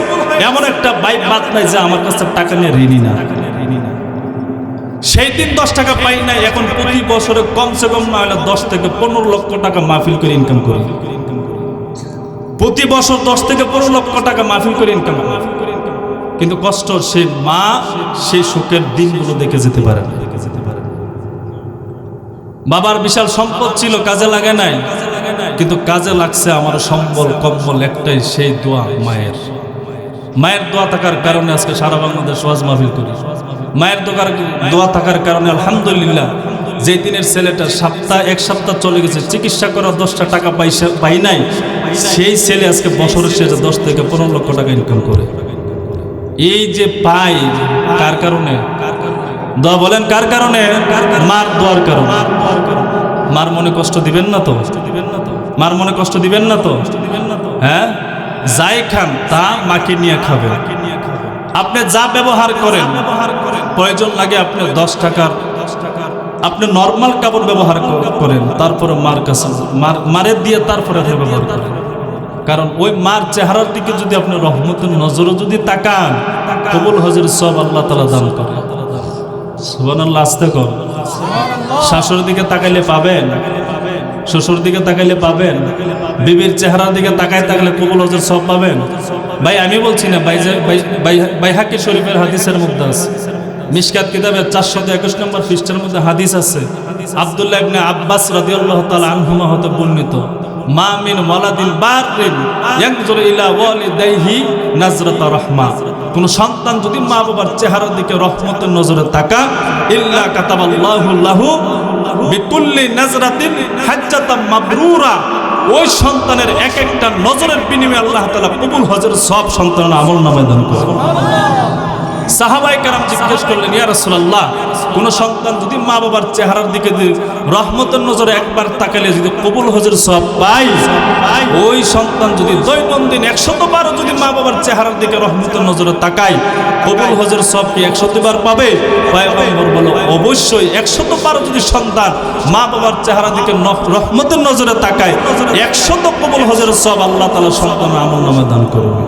এমন একটা ভাই বাদ নাই যে আমার কাছে টাকা নিয়ে ঋণী না। সেই দিন 10 টাকা পাই নাই, এখন প্রতি বছরে কমসে কম না হলে 10 থেকে 15 লক্ষ টাকা মাহফিল করে ইনকাম করি। প্রতি বছর 10 থেকে 15 লক্ষ টাকা মাহফিল করে ইনকাম করি। কিন্তু কষ্ট, সেই মা সেই সুখের দিনগুলো দেখে যেতে পারে না। বাবার বিশাল সম্পদ ছিল, কাজে লাগে নাই, কিন্তু কাজে লাগছে আমার সম্বল কম্বল একটাই, সেই দোয়া মায়ের। মায়ের দোয়া থাকার কারণে আজকে সারা বাংলাদেশ ওয়াজ মাহফিল করি। মায়ের দোয়া থাকার কারণে আলহামদুলিল্লাহ, যে দিনের ছেলেটা 1 সপ্তাহ চলে গেছে, চিকিৎসা করার 10টা টাকা পাই নাই, সেই ছেলে আজকে বছরের শেষে 10 থেকে 15 লক্ষ টাকা ইনকাম করে। এই যে পাই কার কারণে? দোয়া বলেন কার কারণে? মার দোয়ার কারণে। মার মনে কষ্ট দিবেন না তো? মার মনে কষ্ট দিবেন না তো? হ্যাঁ, যাই খান তা মাকে নিয়ে খাবে। আপনি যা ব্যবহার করেন, প্রয়োজন লাগে আপনি 10 টাকার আপনি নর্মাল কাপড় ব্যবহার করেন, তারপরে মার কাছে মারের দিয়ে তারপরে ব্যবহার করেন। কারণ ওই মার চেহারার দিকে যদি আপনি রহমতের নজরে যদি তাকান, কবুল হজের সব আল্লাহ তাআলা দান করে। সুবহানাল্লাহ, আস্তে কর। শাশুড়ির দিকে তাকাইলে পাবেন, শ্বশুর দিকে তাকাইলে পাবেন, বিবির চেহারার দিকে তাকায় থাকলে কবুল হজের সব পাবেন। ভাই আমি বলছি না, বাইহাকি শরীফের হাদিসের মধ্যে আছে, মিশকাত কিতাবের 421 নম্বর পৃষ্ঠার মধ্যে হাদিস আছে। আব্দুল্লাহ ইবনে আব্বাস রাদিয়াল্লাহু তাআলা আনহুমা হতে বর্ণিত, মা মিন ওয়ালাদিন বারিন ইয়ানজুরু ইলা ওয়ালিদাইহি নাজরাতা রাহমা, কোন সন্তান যদি মা বাবার চেহারার দিকে রহমতের নজরে তাকায়, ইল্লা কাতাবাল্লাহু লাহু বিকুল্লি নাজরাতিন হাজ্জাতাম মাবরুরা, ওই সন্তানের এক একটা নজরের বিনিময়ে আল্লাহ তাআলা কবুল হজের সব সন্তানের আমলনামায় দান করেন। সাহাবায়ে কেরাম জিজ্ঞেস করলেন, ইয়া রাসূলুল্লাহ, কোন সন্তান যদি মা বাবার চেহারার দিকে রহমতের নজরে একবার তাকালে যদি কবুল হজের সওয়াব পায়, ওই সন্তান যদি দৈনন্দিন 100 বার যদি মা বাবার চেহারার দিকে রহমতের নজরে তাকায়, কবুল হজের সওয়াব কি 100 বার পাবে? পয়গম্বর বলল, অবশ্যই 100 বার যদি সন্তান মা বাবার চেহারার দিকে রহমতের নজরে তাকায়, 100 কবুল হজের সওয়াব আল্লাহ তাআলা সন্তানের আমলনামায় দান করবে।